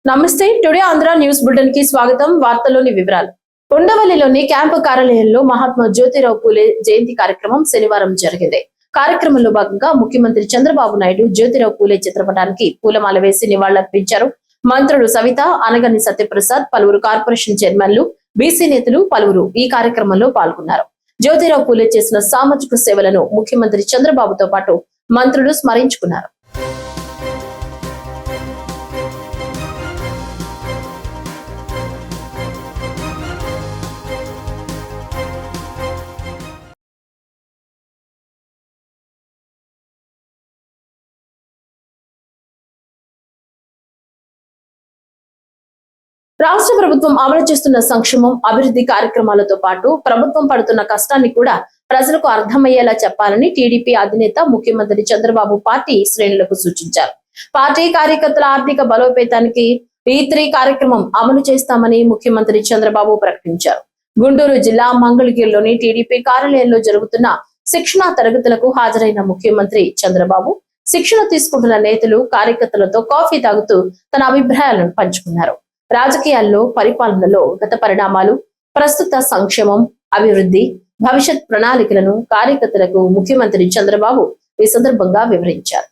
నమస్తే. Today Andhra news bulletin కి స్వాగతం. వార్తల్లోని వివరాలు. ఉండవల్లిలోని క్యాంపు కార్యాలయంలో మహాత్మా జ్యోతిరావు పూలే జయంతి కార్యక్రమం శనివారం జరిగింది. కార్యక్రమంలో భాగంగా ముఖ్యమంత్రి చంద్రబాబు నాయుడు జ్యోతిరావు పూలే చిత్రపటానికి పూలమాల వేసి నివాళులర్పించారు. మంత్రులు సవిత, అనగని సత్యప్రసాద్, పలువురు కార్పొరేషన్ చైర్మన్లు, బీసీ నేతలు పలువురు ఈ కార్యక్రమంలో పాల్గొన్నారు. జ్యోతిరావు పూలే చేసిన సామాజిక సేవలను ముఖ్యమంత్రి చంద్రబాబుతో పాటు మంత్రులు స్మరించుకున్నారు. రాష్ట్ర ప్రభుత్వం అమలు చేస్తున్న సంక్షేమం, అభివృద్ధి కార్యక్రమాలతో పాటు ప్రభుత్వం పడుతున్న కష్టాన్ని కూడా ప్రజలకు అర్థమయ్యేలా చెప్పాలని టీడీపీ అధినేత ముఖ్యమంత్రి చంద్రబాబు పార్టీ శ్రేణులకు సూచించారు. పార్టీ కార్యకర్తల ఆర్థిక బలోపేతానికి E3 కార్యక్రమం అమలు చేస్తామని ముఖ్యమంత్రి చంద్రబాబు ప్రకటించారు. గుంటూరు జిల్లా మంగళగిరిలోని టీడీపీ కార్యాలయంలో జరుగుతున్న శిక్షణా తరగతులకు హాజరైన ముఖ్యమంత్రి చంద్రబాబు శిక్షణ తీసుకుంటున్న నేతలు, కార్యకర్తలతో కాఫీ తాగుతూ తన అభిప్రాయాలను పంచుకున్నారు. రాజకీయాల్లో, పరిపాలనలో గత పరిణామాలు, ప్రస్తుత సంక్షేమం, అభివృద్ధి, భవిష్యత్ ప్రణాళికలను కార్యకర్తలకు ముఖ్యమంత్రి చంద్రబాబు ఈ సందర్భంగా వివరించారు.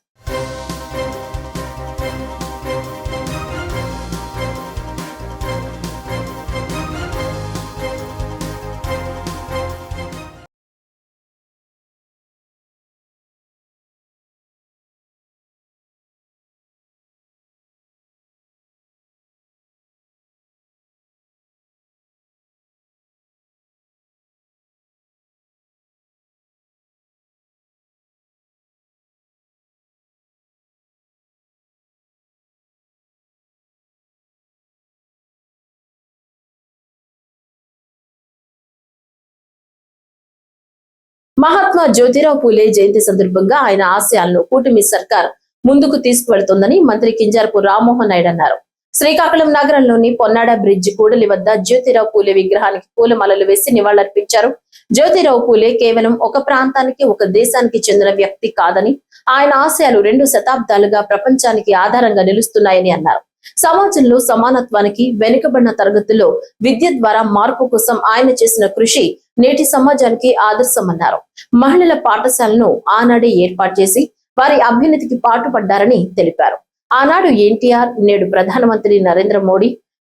మహాత్మా జ్యోతిరావు పూలే జయంతి సందర్భంగా ఆయన ఆశయాలను కూటమి సర్కార్ ముందుకు తీసుకువెడుతోందని మంత్రి కింజరాపు రామ్మోహన్ నాయుడు అన్నారు. శ్రీకాకుళం నగరంలోని పొన్నాడ బ్రిడ్జ్ కూడలి వద్ద జ్యోతిరావు పూలే విగ్రహానికి పూలమాలలు వేసి నివాళులర్పించారు. జ్యోతిరావు పూలే కేవలం ఒక ప్రాంతానికి, ఒక దేశానికి చెందిన వ్యక్తి కాదని, ఆయన ఆశయాలు 2 శతాబ్దాలుగా ప్రపంచానికి ఆధారంగా నిలుస్తున్నాయని అన్నారు. సమాజంలో సమానత్వానికి, వెనుకబడిన తరగతుల్లో విద్య ద్వారా మార్పు కోసం ఆయన చేసిన కృషి నేటి సమాజానికి ఆదర్శమన్నారు. మహిళల పాఠశాలను ఆనాడే ఏర్పాటు చేసి వారి అభ్యున్నతికి పాటుపడ్డారని తెలిపారు. ఆనాడు ఎన్టీఆర్, నేడు ప్రధానమంత్రి నరేంద్ర మోడీ,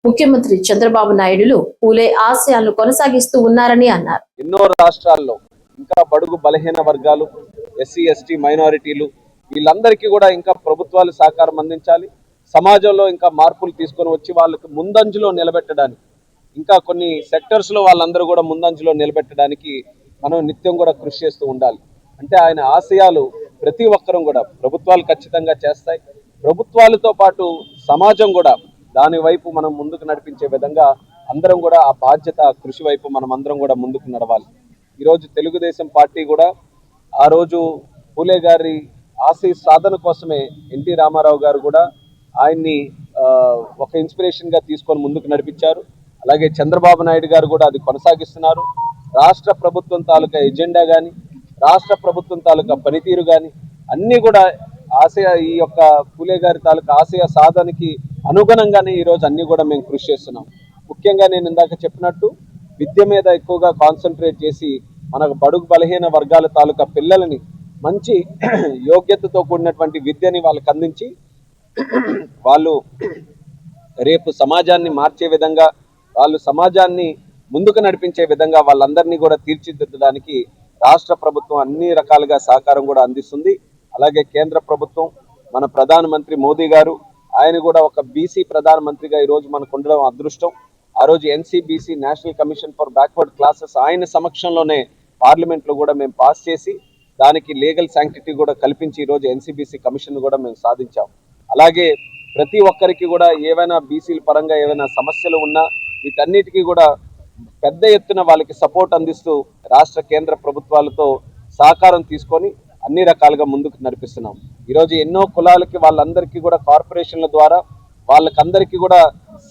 ముఖ్యమంత్రి చంద్రబాబు నాయుడులు పూలే ఆశయాలను కొనసాగిస్తూ ఉన్నారని అన్నారు. ఎన్నో రాష్ట్రాల్లో ఇంకా బడుగు బలహీన వర్గాలు, ఎస్సీ ఎస్టీ మైనారిటీలు వీళ్ళందరికీ కూడా ఇంకా ప్రభుత్వాలు సహకారం అందించాలి. సమాజంలో ఇంకా మార్పులు తీసుకొని వచ్చి వాళ్ళకి ముందంజలో నిలబెట్టడానికి, ఇంకా కొన్ని సెక్టర్స్లో వాళ్ళందరూ కూడా ముందంజలో నిలబెట్టడానికి మనం నిత్యం కూడా కృషి చేస్తూ ఉండాలి. అంటే ఆయన ఆశయాలు ప్రతి ఒక్కరూ కూడా ప్రభుత్వాలు ఖచ్చితంగా చేస్తాయి. ప్రభుత్వాలతో పాటు సమాజం కూడా దాని వైపు మనం ముందుకు నడిపించే విధంగా అందరం కూడా ఆ బాధ్యత, కృషి వైపు మనం అందరం కూడా ముందుకు నడవాలి. ఈరోజు తెలుగుదేశం పార్టీ కూడా ఆ రోజు పూలే గారి ఆశయ సాధన కోసమే ఎన్టీ రామారావు గారు కూడా ఆయన్ని ఒక ఇన్స్పిరేషన్గా తీసుకొని ముందుకు నడిపించారు. అలాగే చంద్రబాబు నాయుడు గారు కూడా అది కొనసాగిస్తున్నారు. రాష్ట్ర ప్రభుత్వం తాలూకా ఎజెండా కానీ, రాష్ట్ర ప్రభుత్వం తాలూకా పనితీరు కానీ అన్నీ కూడా ఈ యొక్క పూలే గారి తాలూకా ఆశయ సాధనకి అనుగుణంగానే ఈరోజు అన్నీ కూడా మేము కృషి చేస్తున్నాం. ముఖ్యంగా నేను ఇందాక చెప్పినట్టు విద్య మీద ఎక్కువగా కాన్సన్ట్రేట్ చేసి మనకు బడుగు బలహీన వర్గాల తాలూకా పిల్లలని మంచి యోగ్యతతో కూడినటువంటి విద్యని వాళ్ళకి అందించి వాళ్ళు రేపు సమాజాన్ని మార్చే విధంగా, వాళ్ళు సమాజాన్ని ముందుకు నడిపించే విధంగా వాళ్ళందరినీ కూడా తీర్చిదిద్దడానికి రాష్ట్ర ప్రభుత్వం అన్ని రకాలుగా సహకారం కూడా అందిస్తుంది. అలాగే కేంద్ర ప్రభుత్వం, మన ప్రధానమంత్రి మోదీ గారు, ఆయన కూడా ఒక బీసీ ప్రధానమంత్రిగా ఈరోజు మనకు ఉండడం అదృష్టం. ఆ రోజు NCBC national commission for backward classes ఆయన సమక్షంలోనే పార్లమెంట్లో కూడా మేము పాస్ చేసి దానికి లీగల్ శాంక్టిటీ కూడా కల్పించి ఈరోజు NCBC కమిషన్ కూడా మేము సాధించాం. అలాగే ప్రతి ఒక్కరికి కూడా ఏవైనా బీసీల పరంగా ఏవైనా సమస్యలు ఉన్నా వీటన్నిటికీ కూడా పెద్ద ఎత్తున వాళ్ళకి సపోర్ట్ అందిస్తూ రాష్ట్ర కేంద్ర ప్రభుత్వాలతో సహకారం తీసుకొని అన్ని రకాలుగా ముందుకు నడిపిస్తున్నాం. ఈరోజు ఎన్నో కులాలకి వాళ్ళందరికీ కూడా కార్పొరేషన్ల ద్వారా వాళ్ళకందరికీ కూడా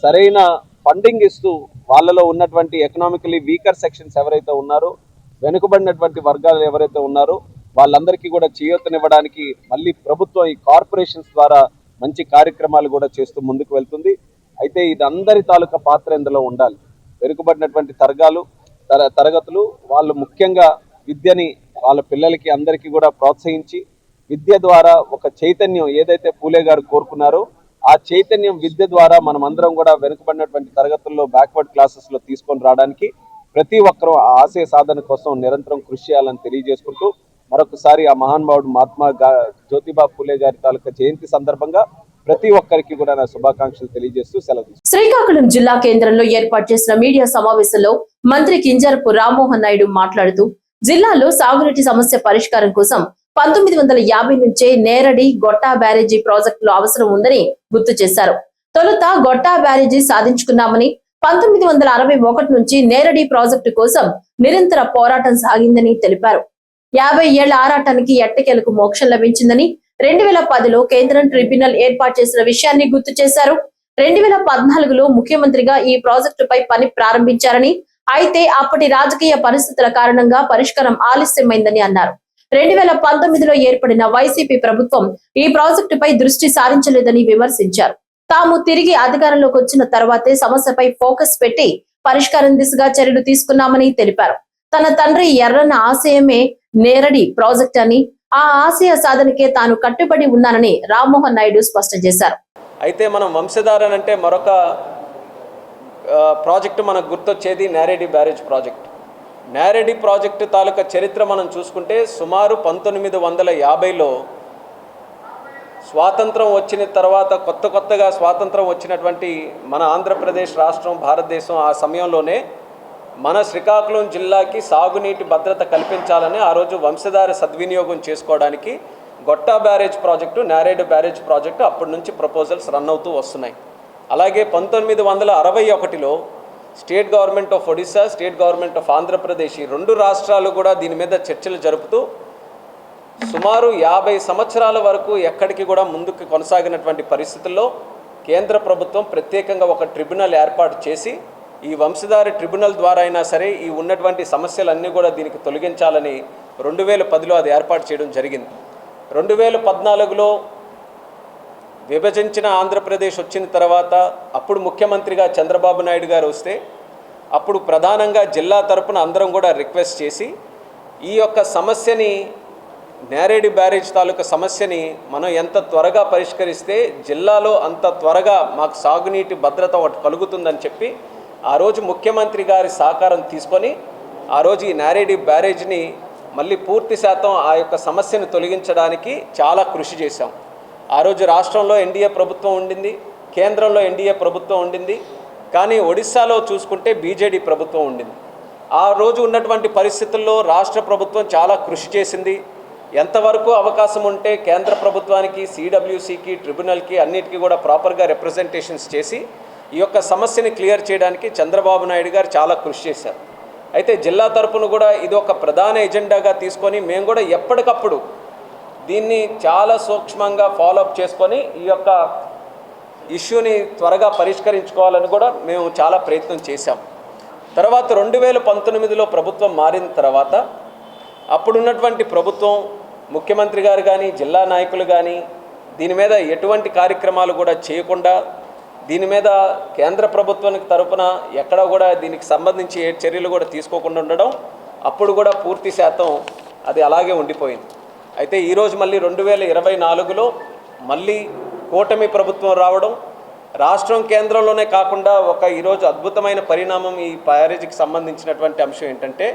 సరైన ఫండింగ్ ఇస్తూ వాళ్ళలో ఉన్నటువంటి ఎకనామికలీ వీకర్ సెక్షన్స్ ఎవరైతే ఉన్నారో, వెనుకబడినటువంటి వర్గాలు ఎవరైతే ఉన్నారో వాళ్ళందరికీ కూడా చేయూతనివ్వడానికి మళ్ళీ ప్రభుత్వం ఈ కార్పొరేషన్స్ ద్వారా మంచి కార్యక్రమాలు కూడా చేస్తూ ముందుకు వెళ్తుంది. అయితే ఇది అందరి తాలూకా పాత్ర ఇందులో ఉండాలి. వెనుకబడినటువంటి తరగతులు వాళ్ళు ముఖ్యంగా విద్యని వాళ్ళ పిల్లలకి అందరికీ కూడా ప్రోత్సహించి విద్య ద్వారా ఒక చైతన్యం ఏదైతే పూలే గారు కోరుకున్నారో ఆ చైతన్యం విద్య ద్వారా మనం అందరం కూడా వెనుకబడినటువంటి తరగతుల్లో బ్యాక్వర్డ్ క్లాసెస్లో తీసుకొని రావడానికి ప్రతి ఒక్కరూ ఆ ఆశయ సాధన కోసం నిరంతరం కృషి చేయాలని తెలియజేసుకుంటూ మరొకసారి ఆ మహానుభావుడు మహాత్మా జ్యోతిబా పూలే గారి తాలూకా జయంతి సందర్భంగా ప్రతి ఒక్కరికి కూడా నా శుభాకాంక్షలు తెలియజేస్తూ సెలవు. శ్రీకాకుళం జిల్లా కేంద్రంలో ఏర్పాటు చేసిన మీడియా సమావేశంలో మంత్రి కింజరపు రామ్మోహన్ నాయుడు మాట్లాడుతూ జిల్లాలో సాగునీటి సమస్య పరిష్కారం కోసం 1950 నుంచే నేరడి గొట్టా బ్యారేజీ ప్రాజెక్టులు అవసరం ఉందని గుర్తు చేశారు. తొలుత గొట్టా బ్యారేజీ సాధించుకున్నామని 1961 నుంచి నేరడి ప్రాజెక్టు కోసం నిరంతర పోరాటం సాగిందని తెలిపారు. 50 ఏళ్ల ఆరాటానికి ఎట్టకేలకు మోక్షం లభించిందని 2010లో కేంద్రం ట్రిబ్యునల్ ఏర్పాటు చేసిన విషయాన్ని గుర్తు చేశారు. 2014లో ముఖ్యమంత్రిగా ఈ ప్రాజెక్టుపై పని ప్రారంభించారని, అయితే అప్పటి రాజకీయ పరిస్థితుల కారణంగా పరిష్కారం ఆలస్యమైందని అన్నారు. 2019లో ఏర్పడిన వైసీపీ ప్రభుత్వం ఈ ప్రాజెక్టుపై దృష్టి సారించలేదని విమర్శించారు. తాము తిరిగి అధికారంలోకి వచ్చిన తర్వాతే సమస్యపై ఫోకస్ పెట్టి పరిష్కారం దిశగా చర్యలు తీసుకున్నామని తెలిపారు. తన తండ్రి ఎర్రన్న ఆశయమే నేరడి ప్రాజెక్ట్ అని, ఆ ఆశయ సాధనకే తాను కట్టుబడి ఉన్నానని రామ్మోహన్ నాయుడు స్పష్టం చేశారు. అయితే మనం వంశధారణ అంటే మరొక ప్రాజెక్టు మనకు గుర్తొచ్చేది Neredi barrage project. Neredi project తాలూకా చరిత్ర మనం చూసుకుంటే సుమారు 1950లో స్వాతంత్రం వచ్చిన తర్వాత కొత్తగా స్వాతంత్రం వచ్చినటువంటి మన ఆంధ్రప్రదేశ్ రాష్ట్రం, భారతదేశం ఆ సమయంలోనే మన శ్రీకాకుళం జిల్లాకి సాగునీటి భద్రత కల్పించాలని ఆ రోజు వంశధార సద్వినియోగం చేసుకోవడానికి Gotta barrage project, Neredu barrage project అప్పటి నుంచి ప్రపోజల్స్ రన్ అవుతూ వస్తున్నాయి. అలాగే 1961లో state government of Odisha, state government of Andhra Pradesh ఈ రెండు రాష్ట్రాలు కూడా దీని మీద చర్చలు జరుపుతూ సుమారు 50 సంవత్సరాల వరకు ఎక్కడికి కూడా ముందుకు కొనసాగినటువంటి పరిస్థితుల్లో కేంద్ర ప్రభుత్వం ప్రత్యేకంగా ఒక ట్రిబ్యునల్ ఏర్పాటు చేసి ఈ వంశధార ట్రిబ్యునల్ ద్వారా అయినా సరే ఈ ఉన్నటువంటి సమస్యలన్నీ కూడా దీనికి తొలగించాలని 2010లో అది ఏర్పాటు చేయడం జరిగింది. 2014లో విభజించిన ఆంధ్రప్రదేశ్ వచ్చిన తర్వాత అప్పుడు ముఖ్యమంత్రిగా చంద్రబాబు నాయుడు గారు వస్తే అప్పుడు ప్రధానంగా జిల్లా తరపున అందరం కూడా రిక్వెస్ట్ చేసి ఈ యొక్క సమస్యని, నేరేడి బ్యారేజ్ తాలూకా సమస్యని మనం ఎంత త్వరగా పరిష్కరిస్తే జిల్లాలో అంత త్వరగా మాకు సాగునీటి భద్రత ఒకటి కలుగుతుందని చెప్పి ఆ రోజు ముఖ్యమంత్రి గారి సహకారం తీసుకొని ఆ రోజు ఈ నేరేడి బ్యారేజ్ని మళ్ళీ పూర్తి శాతం ఆ యొక్క సమస్యను తొలగించడానికి చాలా కృషి చేశాం. ఆ రోజు రాష్ట్రంలో ఎన్డీఏ ప్రభుత్వం ఉండింది, కేంద్రంలో ఎన్డీఏ ప్రభుత్వం ఉండింది, కానీ ఒడిశాలో చూసుకుంటే బీజేడీ ప్రభుత్వం ఉండింది. ఆ రోజు ఉన్నటువంటి పరిస్థితుల్లో రాష్ట్ర ప్రభుత్వం చాలా కృషి చేసింది. ఎంతవరకు అవకాశం ఉంటే కేంద్ర ప్రభుత్వానికి, సిడబ్ల్యూసికి, ట్రిబ్యునల్కి అన్నిటికీ కూడా ప్రాపర్గా రిప్రజెంటేషన్స్ చేసి ఈ యొక్క సమస్యని క్లియర్ చేయడానికి చంద్రబాబు నాయుడు గారు చాలా కృషి చేశారు. అయితే జిల్లా తరపున కూడా ఇది ఒక ప్రధాన ఎజెండాగా తీసుకొని మేము కూడా ఎప్పటికప్పుడు దీన్ని చాలా సూక్ష్మంగా ఫాలోఅప్ చేసుకొని ఈ యొక్క ఇష్యూని త్వరగా పరిష్కరించుకోవాలని కూడా మేము చాలా ప్రయత్నం చేశాం. తర్వాత 2019లో ప్రభుత్వం మారిన తర్వాత అప్పుడున్నటువంటి ప్రభుత్వం, ముఖ్యమంత్రి గారు కానీ, జిల్లా నాయకులు కానీ దీని మీద ఎటువంటి కార్యక్రమాలు కూడా చేయకుండా, దీని మీద కేంద్ర ప్రభుత్వానికి తరపున ఎక్కడ కూడా దీనికి సంబంధించి ఏ చర్యలు కూడా తీసుకోకుండా ఉండడం, అప్పుడు కూడా పూర్తి శాతం అది అలాగే ఉండిపోయింది. అయితే ఈరోజు మళ్ళీ 2024లో మళ్ళీ కూటమి ప్రభుత్వం రావడం, రాష్ట్రం కేంద్రంలోనే కాకుండా ఈరోజు అద్భుతమైన పరిణామం ఈ బ్యారేజీకి సంబంధించినటువంటి అంశం ఏంటంటే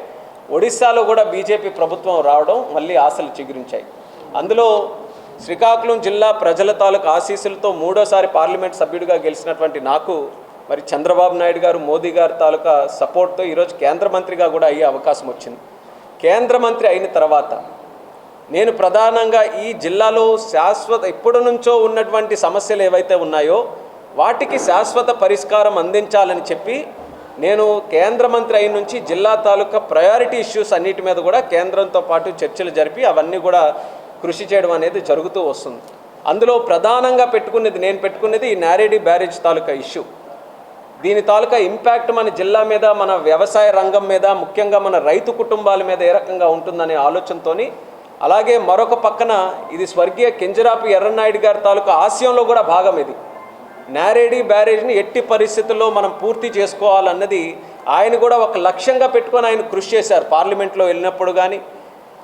ఒడిశాలో కూడా బీజేపీ ప్రభుత్వం రావడం మళ్ళీ ఆశలు చిగురించాయి. అందులో శ్రీకాకుళం జిల్లా ప్రజల తాలూకు ఆశీస్సులతో 3వ పార్లమెంట్ సభ్యుడిగా గెలిచినటువంటి నాకు మరి చంద్రబాబు నాయుడు గారు, మోదీ గారి తాలూకా సపోర్ట్తో ఈరోజు కేంద్ర మంత్రిగా కూడా అయ్యే అవకాశం వచ్చింది. కేంద్ర మంత్రి అయిన తర్వాత నేను ప్రధానంగా ఈ జిల్లాలో ఇప్పటి నుంచో ఉన్నటువంటి సమస్యలు ఏవైతే ఉన్నాయో వాటికి శాశ్వత పరిష్కారం అందించాలని చెప్పి నేను కేంద్ర మంత్రి అయిన నుంచి జిల్లా తాలూకా ప్రయారిటీ ఇష్యూస్ అన్నిటి మీద కూడా కేంద్రంతో పాటు చర్చలు జరిపి అవన్నీ కూడా కృషి చేయడం అనేది జరుగుతూ వస్తుంది. అందులో ప్రధానంగా నేను పెట్టుకున్నది ఈ నేరేడి బ్యారేజ్ తాలూకా ఇష్యూ. దీని తాలూకా ఇంపాక్ట్ మన జిల్లా మీద, మన వ్యవసాయ రంగం మీద, ముఖ్యంగా మన రైతు కుటుంబాల మీద ఏ రకంగా ఉంటుందనే ఆలోచనతోని, అలాగే మరొక పక్కన ఇది స్వర్గీయ కింజరాపు ఎర్రన్నాయుడు గారి తాలూకా ఆశయంలో కూడా భాగం ఇది. నేరేడి బ్యారేజ్ని ఎట్టి పరిస్థితుల్లో మనం పూర్తి చేసుకోవాలన్నది ఆయన కూడా ఒక లక్ష్యంగా పెట్టుకొని ఆయన కృషి చేశారు. పార్లమెంట్లో వెళ్ళినప్పుడు కానీ,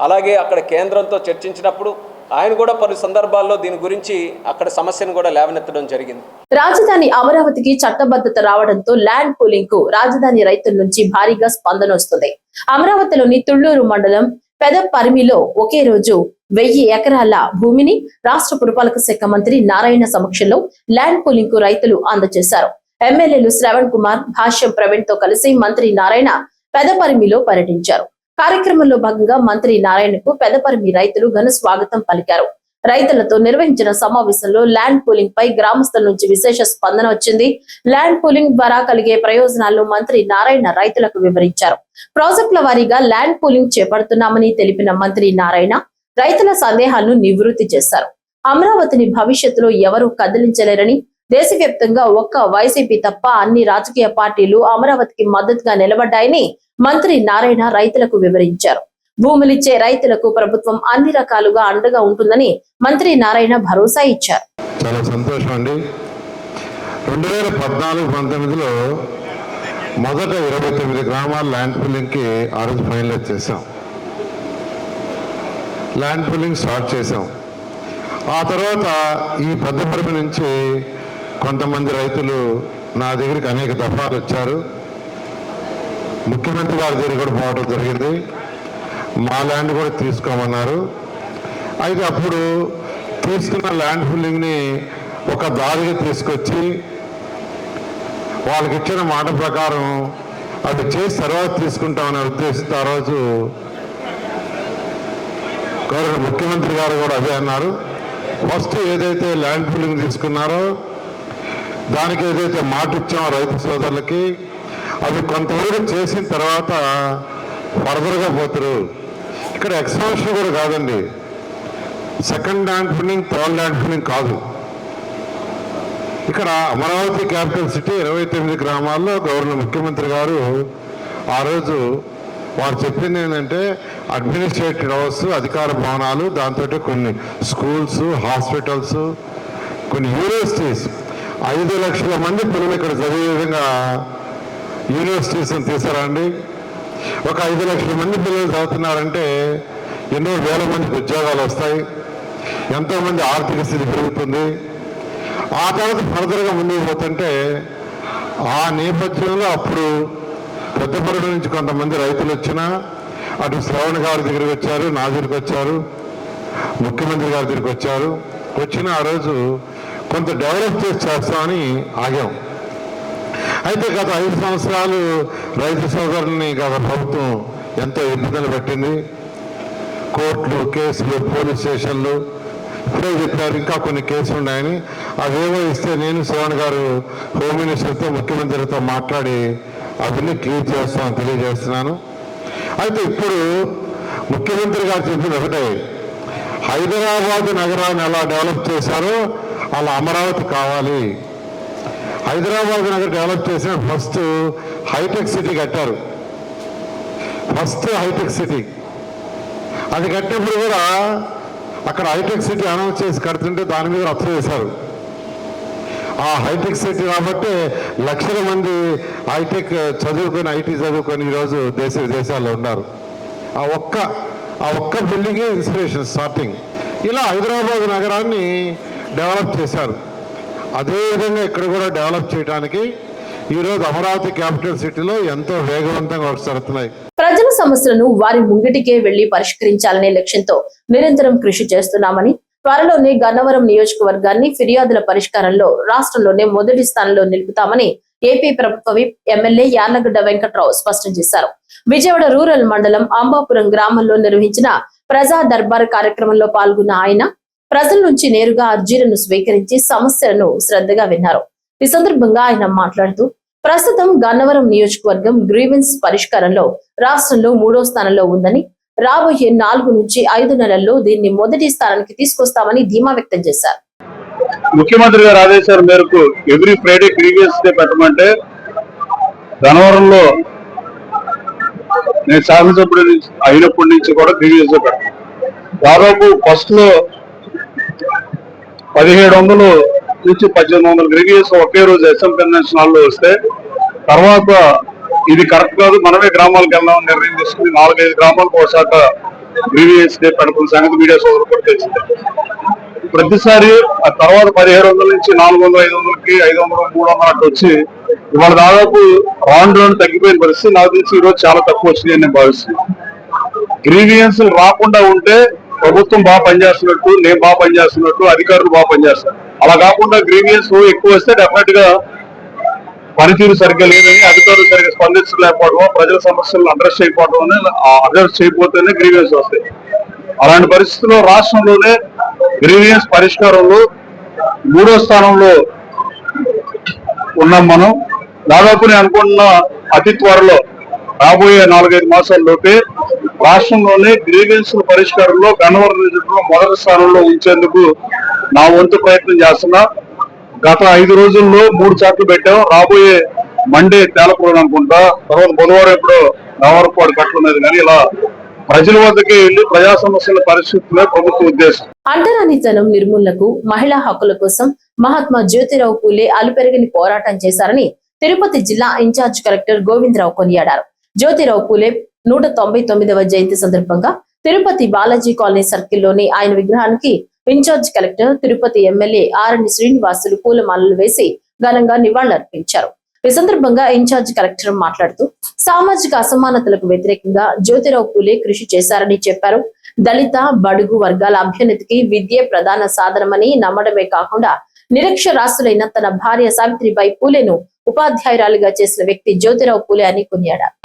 అలాగే అక్కడ కేంద్రంతో చర్చించినప్పుడు ఆయన కూడా పలు సందర్భాల్లో దీని గురించి అక్కడ సమస్యను కూడా లేవనెత్తడం జరిగింది. రాజధాని అమరావతికి చట్టబద్ధత రావడంతో ల్యాండ్ పూలింగ్ కు రాజధాని రైతుల నుంచి భారీగా స్పందన వస్తుంది. అమరావతిలోని తుళ్లూరు మండలం పెదపరిమిలో ఒకే రోజు 1000 ఎకరాల భూమిని రాష్ట్ర పురపాలక శాఖ మంత్రి నారాయణ సమక్షంలో ల్యాండ్ పూలింగ్ కు రైతులు అందజేశారు. ఎమ్మెల్యేలు శ్రవణ్ కుమార్, భాష్యం ప్రవీణ్ తో కలిసి మంత్రి నారాయణ పెదపరిమిలో పర్యటించారు. కార్యక్రమంలో భాగంగా మంత్రి నారాయణకు పెదపరిమి రైతులు ఘన స్వాగతం పలికారు. రైతులతో నిర్వహించిన సమావేశంలో ల్యాండ్ పూలింగ్ పై గ్రామస్తుల నుంచి విశేష స్పందన వచ్చింది. ల్యాండ్ పూలింగ్ ద్వారా కలిగే ప్రయోజనాలను మంత్రి నారాయణ రైతులకు వివరించారు. ప్రాజెక్టుల వారీగా ల్యాండ్ పూలింగ్ చేపడుతున్నామని తెలిపిన మంత్రి నారాయణ రైతుల సందేహాలను నివృత్తి చేశారు. అమరావతిని భవిష్యత్తులో ఎవరూ కదిలించలేరని, దేశవ్యాప్తంగా ఒక్క వైసీపీ తప్ప అన్ని రాజకీయ పార్టీలు అమరావతికి మద్దతుగా నిలబడ్డాయని మంత్రి నారాయణ రైతులకు వివరించారు. భూములిచ్చే రైతులకు ప్రభుత్వం అన్ని రకాలుగా అండగా ఉంటుందని మంత్రి నారాయణ భరోసా ఇచ్చారు. చాలా సంతోషం అండి. 2014-19లో మొదట 29 గ్రామాల ల్యాండ్ పూలింగ్ కి ఆ రోజు ఫైనలైజ్ చేశాం. ల్యాండ్ పూలింగ్ స్టార్ట్ చేశాం. ఆ తర్వాత ఈ పెద్దపరిమి నుంచి కొంతమంది రైతులు నా దగ్గరికి అనేక దఫాలు వచ్చారు. ముఖ్యమంత్రి గారి దగ్గర కూడా పోవడం జరిగింది. మా ల్యాండ్ కూడా తీసుకోమన్నారు. అయితే అప్పుడు తీసుకున్న ల్యాండ్ పూలింగ్ని ఒక దారిగా తీసుకొచ్చి వాళ్ళకి ఇచ్చిన మాట ప్రకారం అది చేసి తర్వాత తీసుకుంటామనే ఉద్దేశంతో ఆ రోజు గౌరవ ముఖ్యమంత్రి గారు కూడా అదే అన్నారు. ఫస్ట్ ఏదైతే ల్యాండ్ పూలింగ్ తీసుకున్నారో దానికి ఏదైతే మాట ఇచ్చామో రైతు సోదరులకి అది కొంతవరకు చేసిన తర్వాత ఫర్దర్గా పోతారు. ఇక్కడ ఎక్స్పాన్షన్ కూడా కాదండి, second land pooling, third land pooling కాదు. ఇక్కడ అమరావతి క్యాపిటల్ సిటీ 29 గ్రామాల్లో గవర్నర్ ముఖ్యమంత్రి గారు ఆ రోజు వారు చెప్పింది ఏంటంటే అడ్మినిస్ట్రేటివ్ హౌస్, అధికార భవనాలు, దాంతో కొన్ని స్కూల్స్, హాస్పిటల్స్, కొన్ని యూనివర్సిటీస్, 5 లక్షల మంది పిల్లలు ఇక్కడ చదివే విధంగా యూనివర్సిటీస్ని తీసారండి. ఒక 5 లక్షల మంది పిల్లలు చదువుతున్నారంటే ఎన్నో వేల మందికి ఉద్యోగాలు వస్తాయి, ఎంతోమంది ఆర్థిక స్థితి పెరుగుతుంది. ఆ తర్వాత ఫర్దర్గా ముందుకు పోతుంటే ఆ నేపథ్యంలో అప్పుడు పెద్దపల్లి నుంచి కొంతమంది రైతులు వచ్చినా అటు శ్రవణ్ గారి దగ్గరికి వచ్చారు, నా దగ్గరికి వచ్చారు, ముఖ్యమంత్రి గారి దగ్గరికి వచ్చారు. వచ్చిన ఆ రోజు కొంత డెవలప్ చేస్తామని ఆగాం. అయితే గత 5 సంవత్సరాలు రైతు సోదరుల్ని గత ప్రభుత్వం ఎంతో ఇబ్బందులు పెట్టింది. కోర్టులు, కేసులు, పోలీస్ స్టేషన్లు, ఇప్పుడే చెప్పారు ఇంకా కొన్ని కేసులు ఉన్నాయని. అవేవో ఇస్తే నేను శ్రవణ్ గారు హోమ్ మినిస్టర్తో, ముఖ్యమంత్రితో మాట్లాడి అవన్నీ క్లియర్ చేస్తామని తెలియజేస్తున్నాను. అయితే ఇప్పుడు ముఖ్యమంత్రి గారు చెప్పింది ఒకటే, హైదరాబాద్ నగరాన్ని ఎలా డెవలప్ చేశారో అలా అమరావతి కావాలి. హైదరాబాద్ నగరం డెవలప్ చేసిన ఫస్ట్ హైటెక్ సిటీ కట్టారు. ఫస్ట్ హైటెక్ సిటీ అది కట్టినప్పుడు కూడా అక్కడ హైటెక్ సిటీ అనౌన్స్ చేసి కడుతుంటే దాని మీద రచ్చ చేశారు. ఆ హైటెక్ సిటీ కాబట్టి లక్షల మంది హైటెక్ చదువుకొని, ఐటీ చదువుకొని ఈరోజు దేశ విదేశాల్లో ఉన్నారు. ఆ ఒక్క బిల్డింగే ఇన్స్పిరేషన్ స్టార్టింగ్. ఇలా హైదరాబాద్ నగరాన్ని డెవలప్ చేశారు. అదేవిధంగా ఇక్కడ కూడా డెవలప్ చేయడానికి ఈరోజు అమరావతి క్యాపిటల్ సిటీలో ఎంతో వేగవంతంగా వర్క్స్ జరుగుతున్నాయి. ప్రజల సమస్యలను వారి ముంగిటికే వెళ్లి పరిష్కరించాలనే లక్ష్యంతో నిరంతరం కృషి చేస్తున్నామని, త్వరలోనే గన్నవరం నియోజకవర్గాన్ని ఫిర్యాదుల పరిష్కారంలో రాష్ట్రంలోనే మొదటి స్థానంలో నిలుపుతామని ఏపీ ప్రభుత్వ విప్ ఎమ్మెల్యే యార్లగడ్డ వెంకట్రావు స్పష్టం చేశారు. విజయవాడ రూరల్ మండలం అంబాపురం గ్రామంలో నిర్వహించిన ప్రజా దర్బార్ కార్యక్రమంలో పాల్గొన్న ఆయన ప్రజల నుంచి నేరుగా అర్జీలను స్వీకరించి సమస్యలను శ్రద్ధగా విన్నారు. ఈ సందర్భంగా ఆయన మాట్లాడుతూ, ప్రస్తుతం గన్నవరం నియోజకవర్గం గ్రీవెన్స్ పరిష్కారంలో రాష్ట్రంలో 3వ స్థానంలో ఉందని, రాబోయే 4 నుంచి 5 నెలల్లో దీన్ని మొదటి స్థానానికి తీసుకొస్తామని ధీమా వ్యక్తం చేశారు. ముఖ్యమంత్రి గారి ఆదేశాల మేరకు ఎవ్రీ ఫ్రైడే గ్రీవియన్స్ డే పెట్టమంటే గన్నవరంలో నేను శాసనసభ్యుడు అయినప్పటి నుంచి కూడా గ్రీవియన్స్ డే పెట్టాను. దాదాపు ఫస్ట్ లో 1700 నుంచి 1800 గ్రీవియస్ ఒకే రోజు ఎస్ఎం కన్వెన్షన్ హాల్లో వస్తే తర్వాత ఇది కరెక్ట్ కాదు, మనమే గ్రామాలకు వెళ్దామని నిర్ణయం తీసుకుని 4-5 గ్రామాలకు ఒకసాట గ్రీవియస్ డే పెడుతున్న సంగతి మీడియా సోదరులు కూడా తెలిసిందే. ప్రతిసారి ఆ తర్వాత 1700 నుంచి 400, 500కి 500, 300 అట్టు వచ్చి ఇవాళ దాదాపు రాను తగ్గిపోయిన పరిస్థితి. నాకు తెలిసి ఈ రోజు చాలా తక్కువ వచ్చిందని నేను భావిస్తున్నాను. గ్రీవియన్స్ రాకుండా ఉంటే ప్రభుత్వం బాగా పనిచేస్తున్నట్టు, నేను బాగా పనిచేస్తున్నట్టు, అధికారులు బాగా పనిచేస్తారు. అలా కాకుండా గ్రీవియన్స్ ఎక్కువ వస్తే డెఫినెట్ గా పనితీరు సరిగ్గా లేదని, అధికారులు సరిగ్గా స్పందించలేకపోవడం, ప్రజల సమస్యలను అడ్రస్ చేయకపోతేనే గ్రీవియన్స్ వస్తాయి. అలాంటి పరిస్థితుల్లో రాష్ట్రంలోనే గ్రీవియన్స్ పరిష్కారంలో 3వ స్థానంలో ఉన్నాం మనం. దాదాపు నేను అనుకున్న అతి త్వరలో రాబోయే 4-5 మాసాల్లోపే రాష్ట్రంలోనే గ్రీవియన్స్ పరిష్కారంలో గన్నవరం నియోజకవర్గంలో మొదటి స్థానంలో ఉంచేందుకు నా వంతు ప్రయత్నం చేస్తున్నా. గత 5 రోజుల్లో 3 చాట్లు పెట్టాం. రాబోయే మండే తేలకూడదు అనుకుంటా, తర్వాత బుధవారం ఎప్పుడో నవరపాడు కట్టున్నది. కానీ ఇలా ప్రజల వద్దకే వెళ్లి ప్రజా సమస్యల పరిస్థితులే ప్రభుత్వ ఉద్దేశం. అంటరానితనం నిర్మూలనకు, మహిళా హక్కుల కోసం మహాత్మా జ్యోతిరావు పూలే అలుపెరగని పోరాటం చేశారని తిరుపతి జిల్లా ఇన్ఛార్జ్ కలెక్టర్ గోవిందరావు కొనియాడారు. జ్యోతిరావు పూలే 199వ జయంతి సందర్భంగా తిరుపతి బాలాజీ కాలనీ సర్కిల్లోని ఆయన విగ్రహానికి incharge collector, Tirupati MLA RN Srinivasulu పూలమాలలు వేసి ఘనంగా నివాళులర్పించారు. ఈ సందర్భంగా ఇన్ఛార్జ్ కలెక్టర్ మాట్లాడుతూ సామాజిక అసమానతలకు వ్యతిరేకంగా జ్యోతిరావు పూలే కృషి చేశారని చెప్పారు. దళిత, బడుగు వర్గాల అభ్యున్నతికి విద్యే ప్రధాన సాధనమని నమ్మడమే కాకుండా నిరక్షరాస్యులైన తన భార్య సావిత్రిబాయి పూలేను ఉపాధ్యాయురాలిగా చేసిన వ్యక్తి జ్యోతిరావు పూలే అని కొనియాడారు.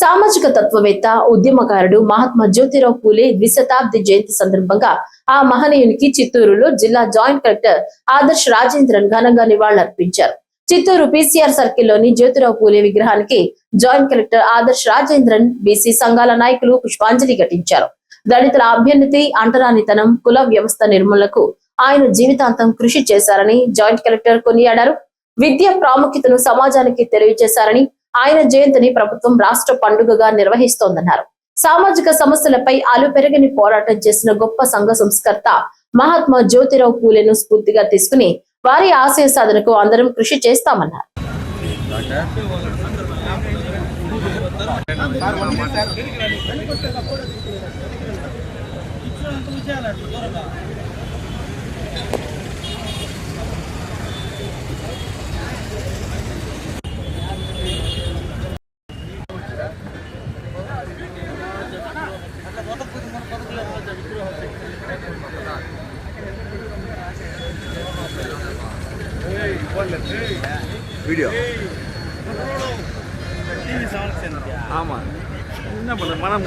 సామాజిక తత్వవేత్త, ఉద్యమకారుడు మహాత్మా జ్యోతిరావు పూలే ద్విశతాబ్ది జయంతి సందర్భంగా ఆ మహనీయునికి చిత్తూరులో జిల్లా జాయింట్ కలెక్టర్ ఆదర్శ్ రాజేంద్రన్ ఘనంగా నివాళులర్పించారు. చిత్తూరు పీసీఆర్ సర్కిల్లోని జ్యోతిరావు పూలే విగ్రహానికి joint collector Adarsh Rajendran, BC సంఘాల నాయకులు పుష్పాంజలి ఘటించారు. దళితుల అభ్యున్నతి, అంటరానితనం, కుల వ్యవస్థ నిర్మూలనకు ఆయన జీవితాంతం కృషి చేశారని జాయింట్ కలెక్టర్ కొనియాడారు. విద్య ప్రాముఖ్యతను సమాజానికి తెలియజేశారని, ఆయన జయంతిని ప్రభుత్వం రాష్ట్ర పండుగగా నిర్వహిస్తోందన్నారు. సామాజిక సమస్యలపై అలుపెరగని పోరాటం చేసిన గొప్ప సంఘ సంస్కర్త మహాత్మా జ్యోతిరావు పూలేను స్ఫూర్తిగా తీసుకుని వారి ఆశయ సాధనకు అందరం కృషి చేస్తామన్నారు. வீடியோ ஆமா என்ன பண்ண மனம்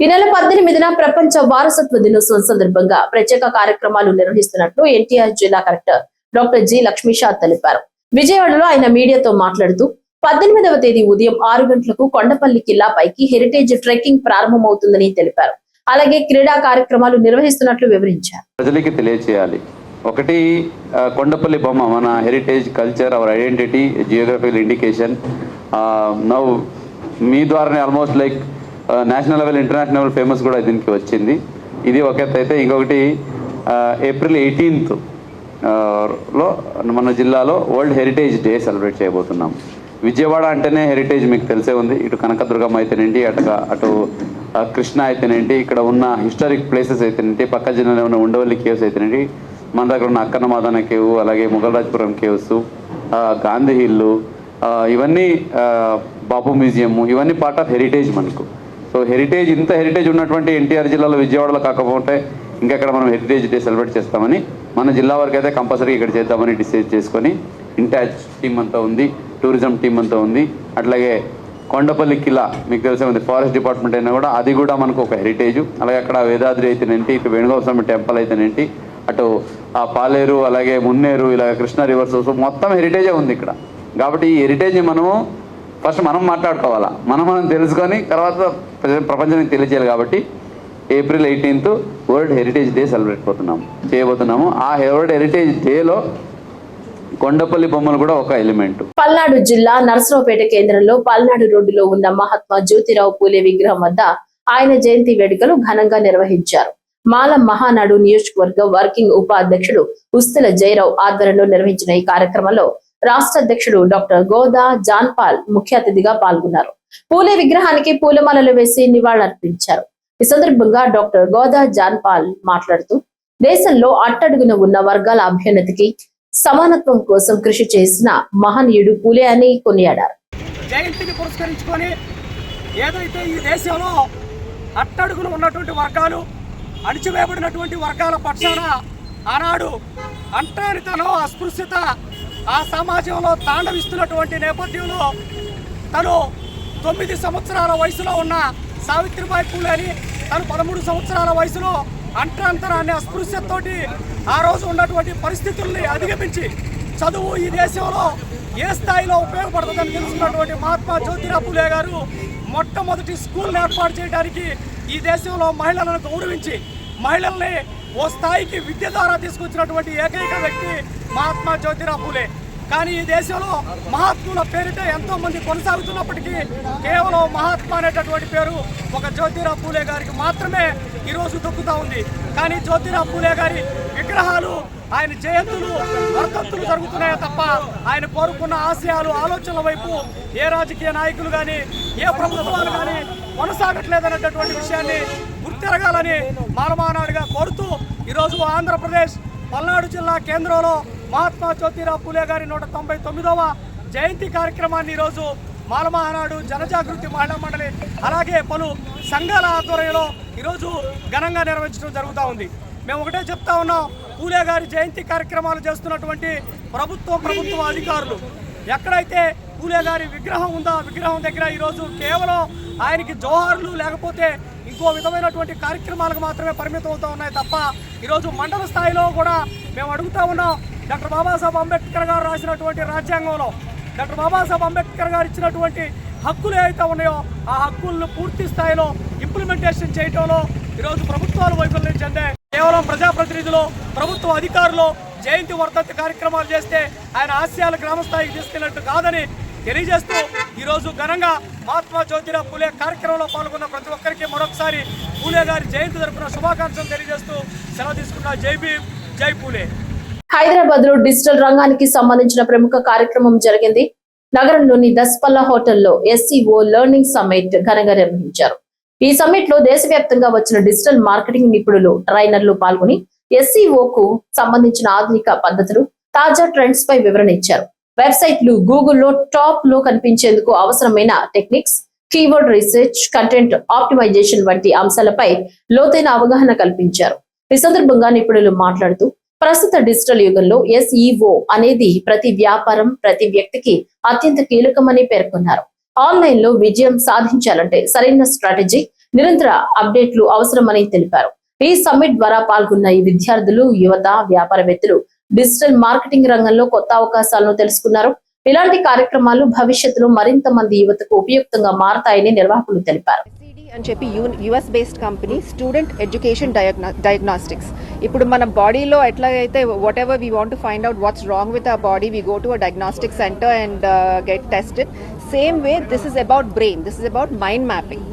ఈ నెల 18న ప్రపంచ వారసత్వ దినోత్సవం సందర్భంగా ప్రత్యేక కార్యక్రమాలు నిర్వహిస్తున్నట్లు ఎన్టీఆర్ జిల్లా కలెక్టర్ డాక్టర్ జి లక్ష్మీషా తెలిపారు. విజయవాడలో ఆయన మీడియాతో మాట్లాడుతూ 18వ తేదీ ఉదయం 6 గంటలకు కొండపల్లి కిల్లా పైకి హెరిటేజ్ ట్రెక్కింగ్ ప్రారంభమవుతుందని తెలిపారు. అలాగే క్రీడా కార్యక్రమాలు నిర్వహిస్తున్నట్లు వివరించారు. ప్రజలకి తెలియచేయాలి. ఒకటి, కొండపల్లి బొమ్మ మన heritage, culture, our identity, geographical indication. Now మీ ద్వారానే almost like national level, international level famous కూడా దీనికి వచ్చింది. ఇది ఒక ఎత్తు అయితే, ఇంకొకటి ఏప్రిల్ 18th లో మన జిల్లాలో వరల్డ్ హెరిటేజ్ డే సెలబ్రేట్ చేయబోతున్నాం. విజయవాడ అంటేనే హెరిటేజ్ మీకు తెలిసే ఉంది. ఇటు కనకదుర్గమ్మ అయితేనేంటి, అటు కృష్ణ అయితేనేంటి, ఇక్కడ ఉన్న హిస్టారిక్ ప్లేసెస్ అయితేనేంటి, పక్క జిల్లాలో ఉన్న ఉండవల్లి కేవ్స్ అయితేనేంటి, మన దగ్గర ఉన్న అక్కన్నమాదన కేవ్, అలాగే ముగల్రాజ్పురం కేవ్స్, గాంధీ హిల్లు, ఇవన్నీ బాపు మ్యూజియం, ఇవన్నీ పార్ట్ ఆఫ్ హెరిటేజ్ మనకు. సో హెరిటేజ్, ఇంత హెరిటేజ్ ఉన్నటువంటి ఎన్టీఆర్ జిల్లాలో విజయవాడలో కాకపోతే ఇంకెక్కడ మనం హెరిటేజ్ డే సెలబ్రేట్ చేస్తామని, మన జిల్లా వరకు అయితే కంపల్సరీ ఇక్కడ చేద్దామని డిసైడ్ చేసుకొని ఇంటాచ్ టీమ్ అంతా ఉంది, టూరిజం టీం అంతా ఉంది. అట్లాగే కొండపల్లి కిలా మీకు తెలిసే ఉంది, ఫారెస్ట్ డిపార్ట్మెంట్ అయినా కూడా అది కూడా మనకు ఒక హెరిటేజ్. అలాగే అక్కడ వేదాద్రి అయితేనేంటి, ఇటు వేణుగోపాల స్వామి టెంపుల్ అయితేనేంటి, అటు ఆ పాలేరు, అలాగే మున్నేరు, ఇలా కృష్ణా రివర్స్, సో మొత్తం హెరిటేజే ఉంది ఇక్కడ. కాబట్టి ఈ హెరిటేజ్ని మనము ఫస్ట్ మనం మాట్లాడుకోవాలా, మనం తెలుసుకొని తర్వాత ప్రపంచానికి తెలియజేయాలి. కాబట్టి April 18th world heritage day celebrate చేయబోతున్నాము. ఆ వరల్డ్ హెరిటేజ్ డేలో కొండపల్లి బొమ్మలు కూడా ఒక ఎలిమెంట్. పల్నాడు జిల్లా నర్సరావుపేట కేంద్రంలో పల్నాడు రోడ్డులో ఉన్న మహాత్మా జ్యోతిరావు పూలే విగ్రహం వద్ద ఆయన జయంతి వేడుకలు ఘనంగా నిర్వహించారు. మాలం మహానాడు నియోజకవర్గ వర్కింగ్ ఉపాధ్యక్షుడు ఉస్తల జయరావు ఆధ్వర్యంలో నిర్వహించిన ఈ కార్యక్రమంలో రాష్ట్ర అధ్యక్షుడు డాక్టర్ గోదా జాన్పాల్ ముఖ్య అతిథిగా పాల్గొన్నారు. పూలే విగ్రహానికి పూలమాలలు వేసి నివాళులర్పించారు. ఈ సందర్భంగా డాక్టర్ గోదా జాన్పాల్ మాట్లాడుతూ దేశంలో అట్టడుగున ఉన్న వర్గాల అభ్యున్నతికి సమానత్వం కోసం కృషి చేసిన మహనీయుడు పూలే అని కొనియాడారు. జయంతిని పురస్కరించుకొని ఏదైతే ఈ దేశంలో అట్టడుగున ఉన్నటువంటి వర్గాలు, అణిచివేయబడినటువంటి వర్గాల పక్షాన ఆనాడు అంటరానితనం, అస్పృశ్యత ఆ సమాజంలో తాండవిస్తున్నటువంటి నేపథ్యంలో తను 9 సంవత్సరాల వయసులో ఉన్న సావిత్రిబాయి పూలేని తను 13 సంవత్సరాల వయసులో అంటరాంతరాన్ని, అస్పృశ్యతతోటి ఆ రోజు ఉన్నటువంటి పరిస్థితుల్ని అధిగమించి చదువు ఈ దేశంలో ఏ స్థాయిలో ఉపయోగపడుతుందని తెలుసుకున్నటువంటి మహాత్మా జ్యోతిరావు పూలే గారు మొట్టమొదటి స్కూల్ని ఏర్పాటు చేయడానికి ఈ దేశంలో మహిళలను గౌరవించి మహిళల్ని ఓ స్థాయికి విద్య ద్వారా తీసుకొచ్చినటువంటి ఏకైక వ్యక్తి మహాత్మా జ్యోతిరావు పూలే. కానీ ఈ దేశంలో మహాత్ముల పేరిట ఎంతో మంది కొనసాగుతున్నప్పటికీ కేవలం మహాత్మా అనేటటువంటి పేరు ఒక జ్యోతిరావు పూలే గారికి మాత్రమే ఈరోజు దొక్కుతూ ఉంది. కానీ జ్యోతిరావు పూలే గారి విగ్రహాలు, ఆయన జయంతులు, వర్ధంతులు జరుగుతున్నాయే తప్ప ఆయన కోరుకున్న ఆశయాలు, ఆలోచనల వైపు ఏ రాజకీయ నాయకులు కానీ ఏ ప్రభుత్వాలు కానీ కొనసాగట్లేదనేటటువంటి విషయాన్ని గుర్తిరగాలని మాలమానాడుగా కోరుతూ ఈరోజు ఆంధ్రప్రదేశ్ పల్నాడు జిల్లా కేంద్రంలో మహాత్మా జ్యోతిరావు పూలే గారి 199వ జయంతి కార్యక్రమాన్ని ఈరోజు మాలమహానాడు, జనజాగృతి మహిళా మండలి, అలాగే పలు సంఘాల ఆధ్వర్యంలో ఈరోజు ఘనంగా నిర్వహించడం జరుగుతూ ఉంది. మేము ఒకటే చెప్తా ఉన్నాం, పూలే గారి జయంతి కార్యక్రమాలు చేస్తున్నటువంటి ప్రభుత్వ అధికారులు ఎక్కడైతే పూలే గారి విగ్రహం ఉందో ఆ విగ్రహం దగ్గర ఈరోజు కేవలం ఆయనకి జోహార్లు లేకపోతే ఇంకో విధమైనటువంటి కార్యక్రమాలకు మాత్రమే పరిమితం అవుతూ ఉన్నాయి తప్ప ఈరోజు మండల స్థాయిలో కూడా మేము అడుగుతా ఉన్నాం. డాక్టర్ బాబాసాహెబ్ అంబేద్కర్ గారు రాసినటువంటి రాజ్యాంగంలో డాక్టర్ బాబాసాహెబ్ అంబేద్కర్ గారు ఇచ్చినటువంటి హక్కులు ఏవైతే ఉన్నాయో ఆ హక్కులను పూర్తి స్థాయిలో ఇంప్లిమెంటేషన్ చేయడంలో ఈరోజు ప్రభుత్వాలు వైఫల్యం చెందాయి. కేవలం ప్రజాప్రతినిధులు, ప్రభుత్వ అధికారులు జయంతి వర్ధంతి కార్యక్రమాలు చేస్తే ఆయన ఆశయాలు గ్రామ స్థాయికి తీసుకెళ్లినట్టు కాదని తెలియజేస్తూ ఈరోజు ఘనంగా మహాత్మా జ్యోతిరావు పూలే కార్యక్రమంలో పాల్గొన్న ప్రతి ఒక్కరికి మరొకసారి పూలే గారి జయంతి తరపున శుభాకాంక్షలు తెలియజేస్తూ సెలవు తీసుకున్న జై భీమ్, జై పూలే. హైదరాబాద్ లో డిజిటల్ రంగానికి సంబంధించిన ప్రముఖ కార్యక్రమం జరిగింది. నగరంలోని దస్పల్లా హోటల్లో SEO లెర్నింగ్ సమ్మిట్ ఘనంగా నిర్వహించారు. ఈ సమ్మిట్ లో దేశవ్యాప్తంగా వచ్చిన డిజిటల్ మార్కెటింగ్ నిపుణులు, ట్రైనర్లు పాల్గొని SEO కు సంబంధించిన ఆధునిక పద్ధతులు, తాజా ట్రెండ్స్ పై వివరణ ఇచ్చారు. వెబ్సైట్లు గూగుల్లో టాప్ లో కనిపించేందుకు అవసరమైన techniques, keyword research, content optimisation వంటి అంశాలపై లోతైన అవగాహన కల్పించారు. ఈ సందర్భంగా నిపుణులు మాట్లాడుతూ ప్రస్తుత డిజిటల్ యుగంలో SEO అనేది ప్రతి వ్యాపారం, ప్రతి వ్యక్తికి అత్యంత కీలకమని పేర్కొన్నారు. ఆన్లైన్ లో విజయం సాధించాలంటే సరైన స్ట్రాటజీ, నిరంతర అప్డేట్లు అవసరమని తెలిపారు. ఈ సమ్మిట్ ద్వారా పాల్గొన్న ఈ విద్యార్థులు, యువత, వ్యాపారవేత్తలు డిజిటల్ మార్కెటింగ్ రంగంలో కొత్త అవకాశాలను తెలుసుకున్నారు. ఇలాంటి కార్యక్రమాలు భవిష్యత్తులో మరింత మంది యువతకు ఉపయుక్తంగా మారతాయని నిర్వాహకులు తెలిపారు. అని చెప్పి US based company student education diagnostics. ఇప్పుడు మన బాడీలో ఎట్లాగైతే what ever we want to find out what's wrong with our body, we go to a diagnostic centre and get tested. Same way this is about brain, this is about mind mapping.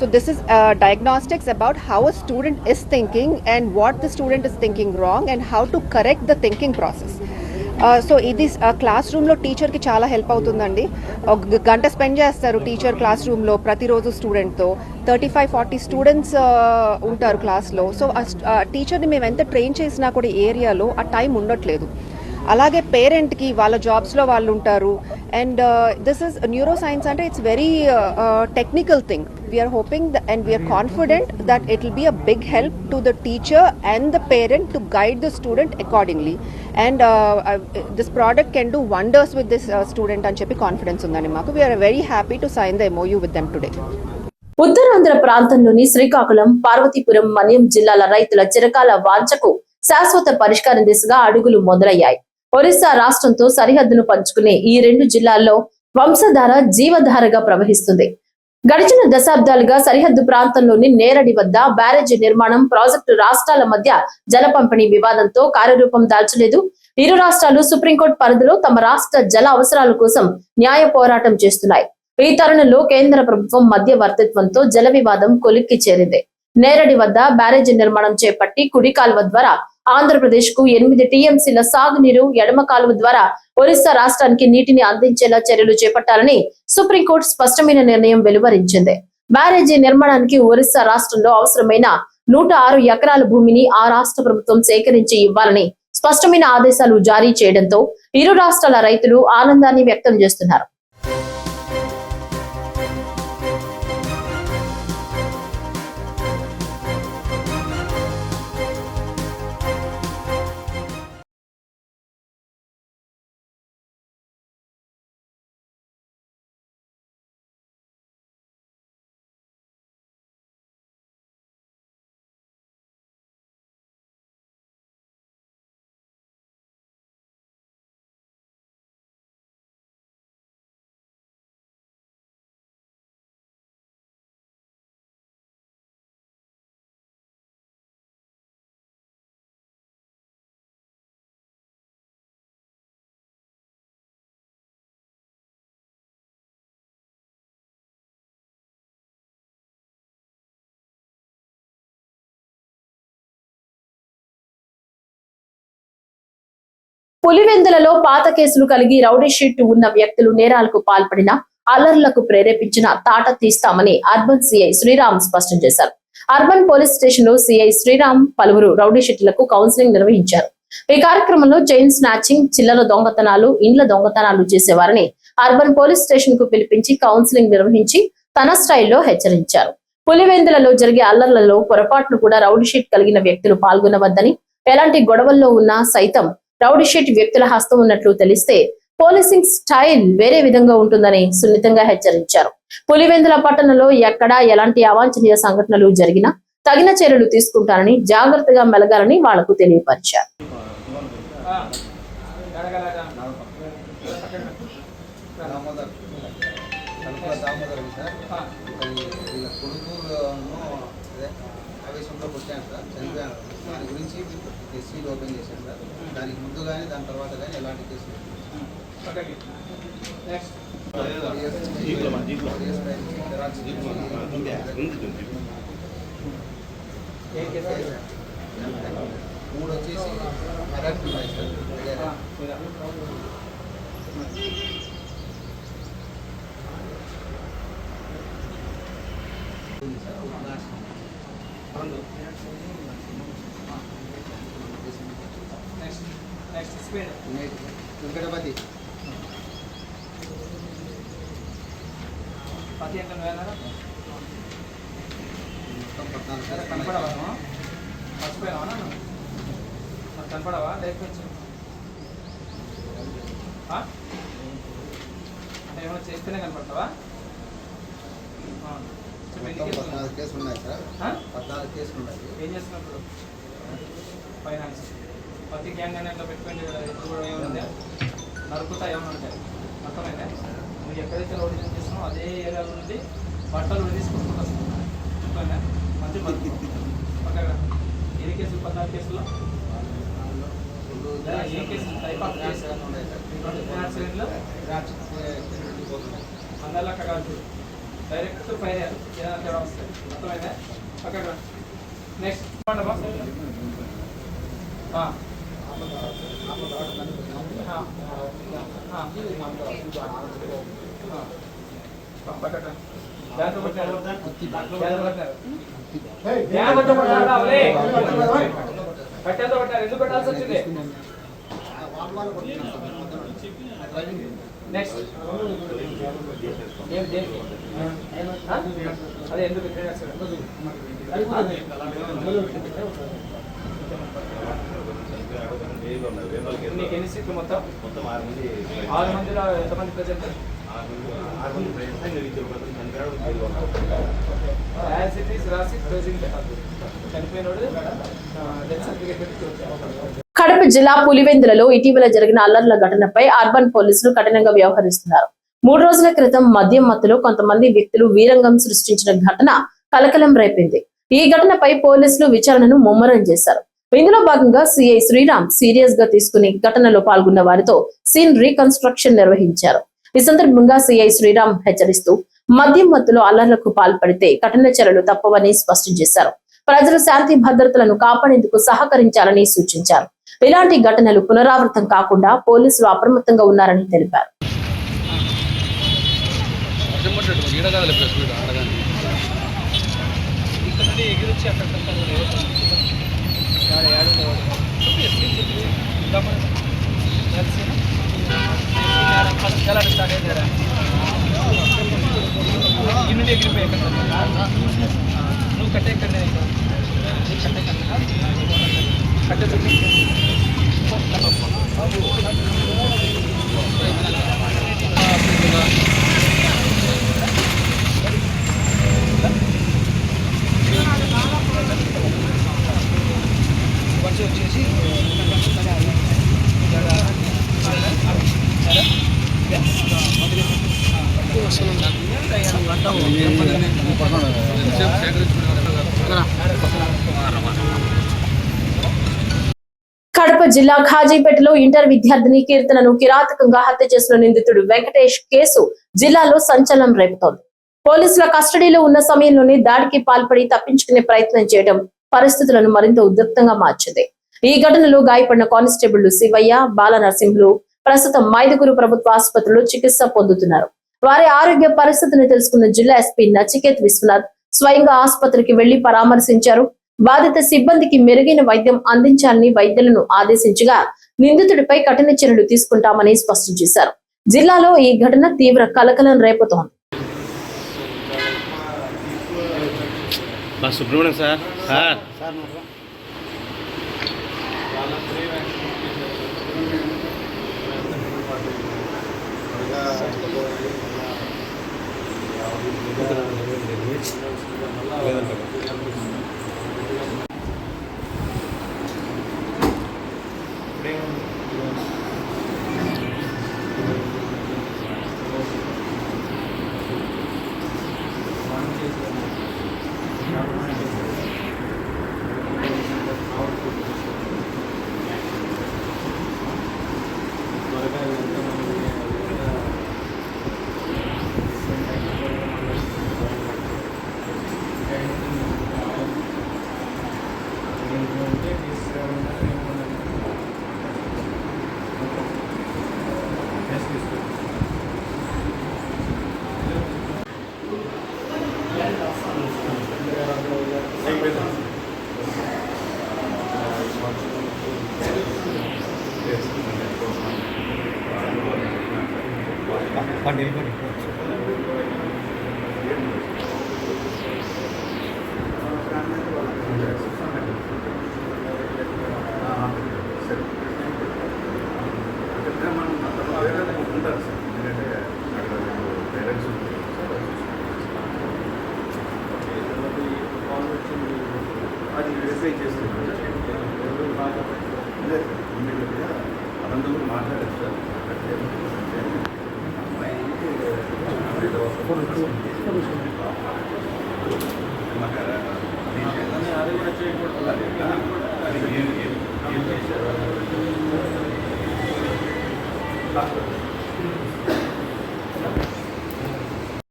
So this is diagnostics about how a student is thinking and what the student is thinking wrong and how to correct the thinking process. So ఇది class రూమ్లో టీచర్కి చాలా help అవుతుందండి. ఒక గంట spend చేస్తారు teacher class రూమ్లో ప్రతిరోజు స్టూడెంట్తో. 35-40 స్టూడెంట్స్ ఉంటారు క్లాస్లో. సో ఆ టీచర్ని మేము ఎంత ట్రైన్ చేసినా కూడా ఏరియాలో ఆ టైం ఉండట్లేదు. అలాగే పేరెంట్కి వాళ్ళ జాబ్స్లో వాళ్ళు ఉంటారు. And this is neuroscience అంటే it's very technical thing. We're hoping and we're confident that it will be a big help to the teacher and the parent to guide the student accordingly. And this product can do wonders with this student అని చెప్పి confidence ఉందండి మాకు. We're very happy to sign the MOU with them today. Uttarandhra ప్రాంతంలోని శ్రీకాకుళం, పార్వతీపురం, మన్యం జిల్లాల రైతుల చిరకాల వాంఛకు శాశ్వత పరిష్కారం దిశగా అడుగులు మొదలయ్యాయి. ఒరిస్సా రాష్ట్రంతో సరిహద్దును పంచుకునే ఈ రెండు జిల్లాల్లో వంశధార జీవధారగా ప్రవహిస్తుంది. గడిచిన దశాబ్దాలుగా సరిహద్దు ప్రాంతంలోని నేరడి వద్ద బ్యారేజీ నిర్మాణం ప్రాజెక్టు రాష్ట్రాల మధ్య జల పంపిణీ వివాదంతో కార్యరూపం దాల్చలేదు. ఇరు రాష్ట్రాలు సుప్రీంకోర్టు పరిధిలో తమ రాష్ట్ర జల అవసరాల కోసం న్యాయ పోరాటం చేస్తున్నాయి. ఈ తరుణంలో కేంద్ర ప్రభుత్వం మధ్యవర్తిత్వంతో జల వివాదం కొలిక్కి చేరింది. నేరడి వద్ద బ్యారేజీ నిర్మాణం చేపట్టి కుడి కాలువ ద్వారా ఆంధ్రప్రదేశ్ కు 8 TMCల సాగునీరు, ఎడమ కాలువ ద్వారా ఒరిస్సా రాష్ట్రానికి నీటిని అందించేలా చర్యలు చేపట్టాలని సుప్రీంకోర్టు స్పష్టమైన నిర్ణయం వెలువరించింది. బ్యారేజీ నిర్మాణానికి ఒరిస్సా రాష్ట్రంలో అవసరమైన 106 ఎకరాల భూమిని ఆ రాష్ట్ర ప్రభుత్వం సేకరించి ఇవ్వాలని స్పష్టమైన ఆదేశాలు జారీ చేయడంతో ఇరు రాష్ట్రాల రైతులు ఆనందాన్ని వ్యక్తం చేస్తున్నారు. పులివెందులలో పాత కేసులు కలిగి రౌడీ షీట్ ఉన్న వ్యక్తులు నేరాలకు పాల్పడిన, అల్లర్లకు ప్రేరేపించిన తాట తీస్తామని అర్బన్ సిఐ శ్రీరామ్ స్పష్టం చేశారు. అర్బన్ పోలీస్ స్టేషన్ లో సిఐ శ్రీరామ్ పలువురు రౌడీ షీట్లకు కౌన్సిలింగ్ నిర్వహించారు. ఈ కార్యక్రమంలో చైన్ స్నాచింగ్, చిల్లర దొంగతనాలు, ఇండ్ల దొంగతనాలు చేసేవారిని అర్బన్ పోలీస్ స్టేషన్ కు పిలిపించి కౌన్సిలింగ్ నిర్వహించి తన స్టైల్లో హెచ్చరించారు. పులివెందులలో జరిగే అల్లర్లలో పొరపాట్లు కూడా రౌడీ షీట్ కలిగిన వ్యక్తులు పాల్గొనవద్దని, ఎలాంటి గొడవల్లో ఉన్నా సైతం రౌడీ షీట్ వ్యక్తుల హస్తం ఉన్నట్లు తెలిస్తే పోలీసింగ్ స్టైల్ వేరే విధంగా ఉంటుందని సున్నితంగా హెచ్చరించారు. పులివెందుల పట్టణంలో ఎక్కడా ఎలాంటి అవాంఛనీయ సంఘటనలు జరిగినా తగిన చర్యలు తీసుకుంటారని, జాగ్రత్తగా మెలగాలని వాళ్లకు తెలియపరిచారు. దాని గురించి ఎస్సీలు ఓపెన్ చేశాను సార్. దానికి ముందు కానీ దాని తర్వాత కానీ ఎలాంటి కేసులు 3 వచ్చేసి అరెస్ట్ ఉన్నాయి సార్. వెంకటపతి కనపడవా లేకపోతే అంటే ఏమైనా చేస్తేనే కనపడతావా? 14 కేసులు ఉన్నాయి సార్. 14 కేసులు ఉన్నాయి. ఏం చేస్తున్నప్పుడు ఫైనాన్స్ ప్రతి గ్యాంగ్ అని అట్లా పెట్టుకోండి కదా. ఇప్పుడు కూడా ఏముంది నరుకుతా ఏమైనా ఉంటాయి మొత్తమైనా. నువ్వు ఎక్కడైతే రోడ్డు చేస్తున్నావు అదే ఏరియాలో నుండి బట్టలు తీసుకుంటూ వస్తావు మొత్తమైనా. మంచి పక్కగా ఏ కేసులు 14 కేసుల్లో ఏ కేసులు టైప్ ఆఫ్ కేసు యాక్సిడెంట్లో అందరిలో అక్కడ కాదు డైరెక్ట్ ఫైర్ ఏదైనా తేడా వస్తాయి మొత్తమైనా. పక్కగా నెక్స్ట్ కట్టెలతో పట్టారు. ఎందుకు పెట్టాల్సి వచ్చింది? అదే ఎందుకు నీకు ఎన్ని సీట్లు మొత్తం 6 మందిలో ఎంతమంది ప్రజెంట్ రాసి చనిపోయినోడు డెత్ సర్టిఫికేట్ పెట్టి. కడప జిల్లా పులివెందులలో ఇటీవల జరిగిన అల్లర్ల ఘటనపై అర్బన్ పోలీసులు కఠినంగా వ్యవహరిస్తున్నారు. 3 రోజుల క్రితం మద్యం మత్తులో కొంతమంది వ్యక్తులు వీరంగం సృష్టించిన ఘటన కలకలం రేపింది. ఈ ఘటనపై పోలీసులు విచారణను ముమ్మరం చేశారు. ఇందులో భాగంగా సిఐ శ్రీరామ్ సీరియస్ గా తీసుకుని ఘటనలో పాల్గొన్న వారితో సీన్ రీకన్స్ట్రక్షన్ నిర్వహించారు. ఈ సందర్భంగా సిఐ శ్రీరామ్ హెచ్చరిస్తూ మద్యం మత్తులో అల్లర్లకు పాల్పడితే కఠిన చర్యలు తప్పవని స్పష్టం చేశారు. ప్రజలు శాంతి భద్రతలను కాపాడేందుకు సహకరించాలని సూచించారు. ఇలాంటి ఘటనలు పునరావృతం కాకుండా పోలీసులు అప్రమత్తంగా ఉన్నారని తెలిపారు. నువ్వు కట్టే వచ్చేసి కడప జిల్లా ఖాజీపేటలో ఇంటర్ విద్యార్థిని కీర్తనను కిరాతకంగా హత్య చేసిన నిందితుడు వెంకటేష్ కేసు జిల్లాలో సంచలనం రేపుతోంది. పోలీసుల కస్టడీలో ఉన్న సమయంలోనే దాడికి పాల్పడి తప్పించుకునే ప్రయత్నం చేయడం పరిస్థితులను మరింత ఉద్రిక్తంగా మార్చింది. ఈ ఘటనలో గాయపడిన కానిస్టేబుళ్లు శివయ్య, బాల నరసింహులు ప్రస్తుతం మైదుగురు ప్రభుత్వ ఆసుపత్రిలో చికిత్స పొందుతున్నారు. వారి ఆరోగ్య పరిస్థితిని తెలుసుకున్న జిల్లా ఎస్పీ నచికేత్ విశ్వనాథ్ స్వయంగా ఆసుపత్రికి వెళ్లి పరామర్శించారు. బాధిత సిబ్బందికి మెరుగైన వైద్యం అందించాలని వైద్యులను ఆదేశించగా నిందితుడిపై కఠిన చర్యలు తీసుకుంటామని స్పష్టం చేశారు. జిల్లాలో ఈ ఘటన తీవ్ర కలకలం రేపుతోంది. సుబ్రహ్మణ్యం సార్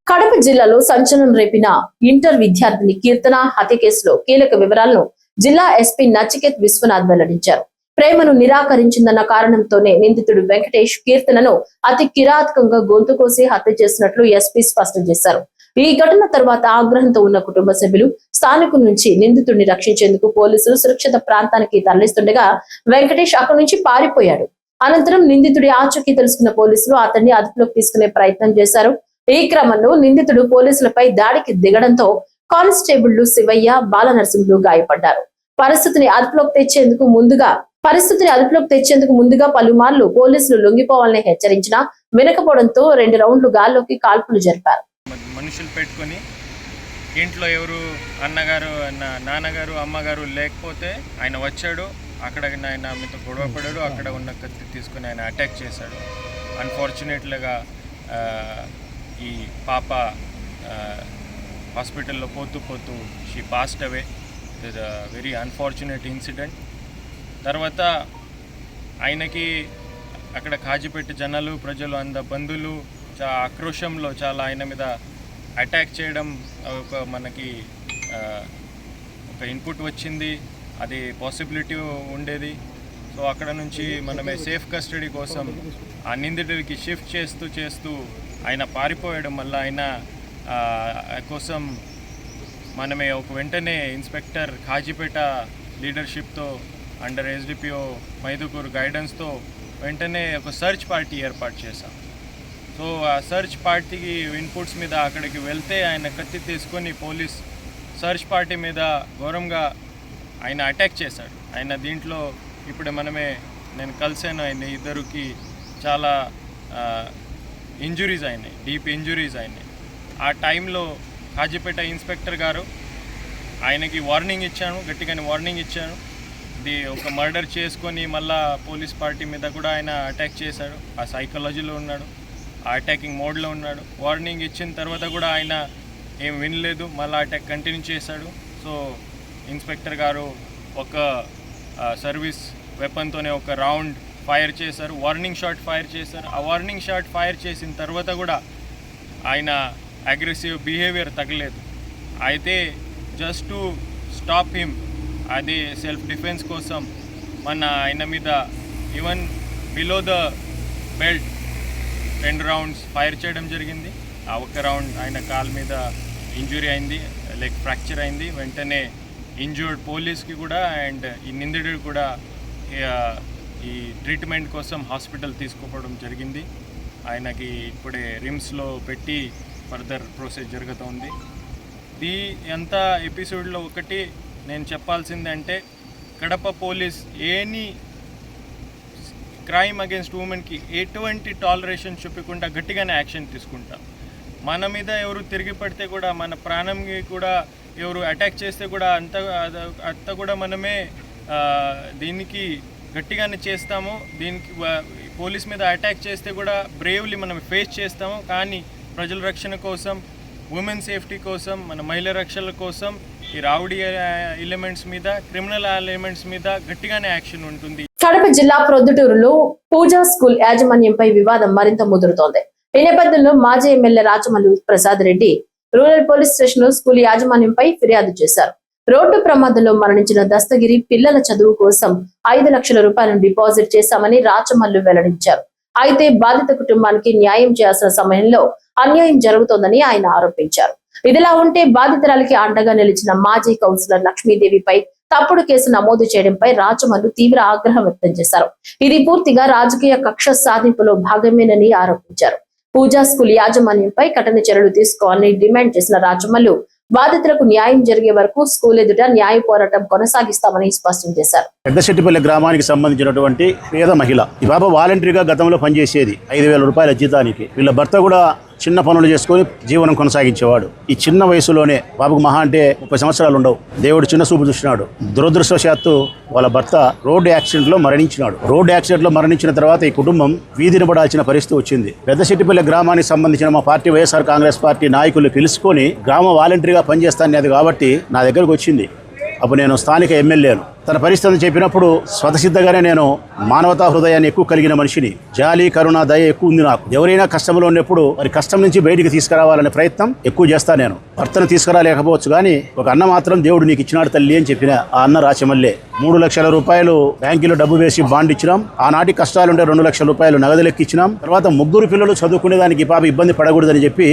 కడప జిల్లాలో సంచలనం రేపిన ఇంటర్ విద్యార్థిని కీర్తన హత్య కేసులో కీలక వివరాలను జిల్లా ఎస్పీ నచికేత్ విశ్వనాథ్ వెల్లడించారు. ప్రేమను నిరాకరించిందన్న కారణంతోనే నిందితుడు వెంకటేష్ కీర్తనను అతి కిరాతకంగా గొంతు కోసి హత్య చేసినట్లు ఎస్పీ స్పష్టం చేశారు. ఈ ఘటన తర్వాత ఆగ్రహంతో ఉన్న కుటుంబ సభ్యులు స్థానికుల నుంచి నిందితుడిని రక్షించేందుకు పోలీసులు సురక్షిత ప్రాంతానికి తరలిస్తుండగా వెంకటేష్ అక్కడి నుంచి పారిపోయాడు. అనంతరం నిందితుడి ఆచూకీ తెలుసుకున్న పోలీసులు అతన్ని అదుపులోకి తీసుకునే ప్రయత్నం చేశారు. ఈ క్రమంలో నిందితుడు పోలీసులపై దాడికి దిగడంతో కానిస్టేబుళ్లు శివయ్య, బాలనరసింహులు గాయపడ్డారు. పరిస్థితిని అదుపులోకి తెచ్చేందుకు ముందుగా పలుమార్లు పోలీసులు లొంగిపోవాలని హెచ్చరించినా వినకపోవడంతో 2 రౌండ్లు గాల్లోకి కాల్పులు జరిపారు. మనుషులు పెట్టుకొని ఇంట్లో ఎవరు అన్నగారు నాన్నగారు అమ్మగారు లేకపోతే ఆయన వచ్చాడు. అక్కడ ఆయన మీతో గొడవ పడాడు. అక్కడ ఉన్న కత్తి తీసుకొని ఆయన అటాక్ చేశాడు. అన్ఫార్చునేట్లీగా ఈ పాప హాస్పిటల్లో పోతూ she passed away. It is a very unfortunate incident. తర్వాత ఆయనకి అక్కడ కాజిపెట్టి జనాలు, ప్రజలు, బంధువులు ఆక్రోశంలో చాలా ఆయన మీద అటాక్ చేయడం మనకి ఒక ఇన్పుట్ వచ్చింది. అది పాసిబిలిటీ ఉండేది. సో అక్కడ నుంచి మనమే సేఫ్ కస్టడీ కోసం ఆ నిందితుడికి షిఫ్ట్ చేస్తూ ఆయన పారిపోయడం వల్ల ఆయన కోసం మనమే వెంటనే ఇన్స్పెక్టర్ కాజీపేట లీడర్షిప్తో అండర్ ఎస్డిపిఓ మైదుకూర్ గైడెన్స్తో వెంటనే ఒక సర్చ్ పార్టీ ఏర్పాటు చేశాం. సో ఆ సర్చ్ పార్టీకి ఇన్పుట్స్ మీద అక్కడికి వెళ్తే ఆయన కత్తి తీసుకొని పోలీస్ సర్చ్ పార్టీ మీద ఘోరంగా ఆయన అటాక్ చేశాడు. ఆయన దీంట్లో ఇప్పుడు నేను కలిసాను. ఆయన ఇద్దరికి చాలా ఇంజురీస్ అయినాయి, డీప్ ఇంజురీస్ అయినాయి. ఆ టైంలో కాజీపేట ఇన్స్పెక్టర్ గారు ఆయనకి గట్టిగానే వార్నింగ్ ఇచ్చాను. ఇది ఒక మర్డర్ చేసుకొని మళ్ళా పోలీస్ పార్టీ మీద కూడా ఆయన అటాక్ చేశాడు. ఆ సైకాలజీలో ఉన్నాడు, ఆ అటాకింగ్ మోడ్లో ఉన్నాడు. వార్నింగ్ ఇచ్చిన తర్వాత కూడా ఆయన ఏం వినలేదు, మళ్ళీ అటాక్ కంటిన్యూ చేశాడు. సో ఇన్స్పెక్టర్ గారు ఒక సర్వీస్ వెపన్తోనే ఒక రౌండ్ ఫైర్ చేశారు, వార్నింగ్ షాట్ ఫైర్ చేశారు. ఆ వార్నింగ్ షాట్ ఫైర్ చేసిన తర్వాత కూడా ఆయన అగ్రెసివ్ బిహేవియర్ తగ్గలేదు. అయితే జస్ట్ టు స్టాప్ హిమ్, అది సెల్ఫ్ డిఫెన్స్ కోసం ఆయన మీద even below the belt 2 rounds fire చేయడం జరిగింది. ఆ ఒక్క రౌండ్ ఆయన కాల్ మీద ఇంజురీ అయింది, లెగ్ ఫ్రాక్చర్ అయింది. వెంటనే ఇంజూర్డ్ పోలీస్కి కూడా అండ్ ఈ నిందితుడు కూడా ఈ ట్రీట్మెంట్ కోసం హాస్పిటల్ తీసుకోవడం జరిగింది. ఆయనకి ఇప్పుడే రిమ్స్లో పెట్టి ఫర్దర్ ప్రొసీజర్ జరుగుతుంది. ఈ అంత ఎపిసోడ్లో ఒకటి నేను చెప్పాల్సిందంటే Kadapa police any crime against ఉమెన్కి ఎటువంటి టాలరేషన్ చూపకుండా గట్టిగానే యాక్షన్ తీసుకుంటాం. మన మీద ఎవరు తిరిగి పడితే కూడా, మన ప్రాణంకి కూడా ఎవరు అటాక్ చేస్తే కూడా అంత కూడా మనమే దీనికి గట్టిగానే చేస్తాము. దీనికి పోలీస్ మీద అటాక్ చేస్తే కూడా బ్రేవ్లీ మనం ఫేస్ చేస్తాము. కానీ ప్రజల రక్షణ కోసం, ఉమెన్ సేఫ్టీ కోసం, మన మహిళల రక్షణ కోసం ఈ రౌడీ ఎలిమెంట్స్ మీద, క్రిమినల్ ఎలిమెంట్స్ మీద గట్టిగానే యాక్షన్ ఉంటుంది. కడప జిల్లా ప్రొద్దుటూరులో పూజా స్కూల్ యాజమాన్యంపై వివాదం మరింత ముదురుతోంది. ఈ నేపథ్యంలో మాజీ MLA Rachamallu Prasad Reddy rural police station లో స్కూల్ యాజమాన్యంపై ఫిర్యాదు చేశారు. రోడ్డు ప్రమాదంలో మరణించిన దస్తగిరి పిల్లల చదువు కోసం 5 లక్షల రూపాయలను డిపాజిట్ చేశామని రాచమల్లు వెల్లడించారు. అయితే బాధిత కుటుంబానికి న్యాయం చేయాల్సిన సమయంలో అన్యాయం జరుగుతోందని ఆయన ఆరోపించారు. ఇదిలా ఉంటే బాధితురాలికి అండగా నిలిచిన మాజీ కౌన్సిలర్ లక్ష్మీదేవిపై తప్పుడు కేసు నమోదు చేయడంపై రాచమల్లు తీవ్ర ఆగ్రహం వ్యక్తం చేశారు. ఇది పూర్తిగా రాజకీయ కక్ష సాధింపులో భాగమేనని ఆరోపించారు. పూజా స్కూల్ యాజమాన్యంపై కఠిన చర్యలు తీసుకోవాలని డిమాండ్ చేసిన రాచమల్లు బాధితులకు న్యాయం జరిగే వరకు స్కూల్ ఎదుట న్యాయ పోరాటం కొనసాగిస్తామని స్పష్టం చేశారు. పెద్దశెట్టిపల్లి గ్రామానికి సంబంధించినటువంటి పేద మహిళ ఈ బాబా వాలంటరీగా గతంలో పనిచేసేది 5,000 రూపాయల జీతానికి. వీళ్ళ భర్త కూడా చిన్న పనులు చేసుకుని జీవనం కొనసాగించేవాడు. ఈ చిన్న వయసులోనే బాబుకు మహా అంటే 30 సంవత్సరాలు ఉండవు. దేవుడు చిన్న చూపు చూసినాడు. దురదృష్టవశాత్తు వాళ్ళ భర్త రోడ్డు యాక్సిడెంట్ లో మరణించినాడు. రోడ్డు యాక్సిడెంట్ లో మరణించిన తర్వాత ఈ కుటుంబం వీధిని పడాల్సిన పరిస్థితి వచ్చింది. పెద్దశెట్టిపల్లి గ్రామానికి సంబంధించిన మా పార్టీ వైఎస్ఆర్ కాంగ్రెస్ పార్టీ నాయకులు పిలుచుకొని గ్రామ వాలంటరీగా పనిచేస్తాను కాబట్టి నా దగ్గరకు వచ్చింది. అప్పుడు నేను స్థానిక ఎమ్మెల్యేను. తన పరిస్థితిని చెప్పినప్పుడు స్వతసిద్ధంగానే నేను మానవతా హృదయాన్ని ఎక్కువ కలిగిన మనిషిని, జాలి కరుణ దయ ఎక్కువ ఉంది నాకు. ఎవరైనా కష్టంలో ఉన్నప్పుడు వారి కష్టం నుంచి బయటికి తీసుకురావాలనే ప్రయత్నం ఎక్కువ చేస్తాను నేను. భర్తను తీసుకురాలేకపోవచ్చు కానీ ఒక అన్న మాత్రం దేవుడు నీకు ఇచ్చినాడు తల్లి అని చెప్పిన ఆ అన్న రాచమల్లే. 3 లక్షల రూపాయలు బ్యాంకులో డబ్బు వేసి బాండ్ ఇచ్చినాం. ఆనాటి కష్టాలుండే 2 లక్షల రూపాయలు నగదు లెక్కిచ్చినాం. తర్వాత 3 పిల్లలు చదువుకునేదానికి పాప ఇబ్బంది పడకూడదని చెప్పి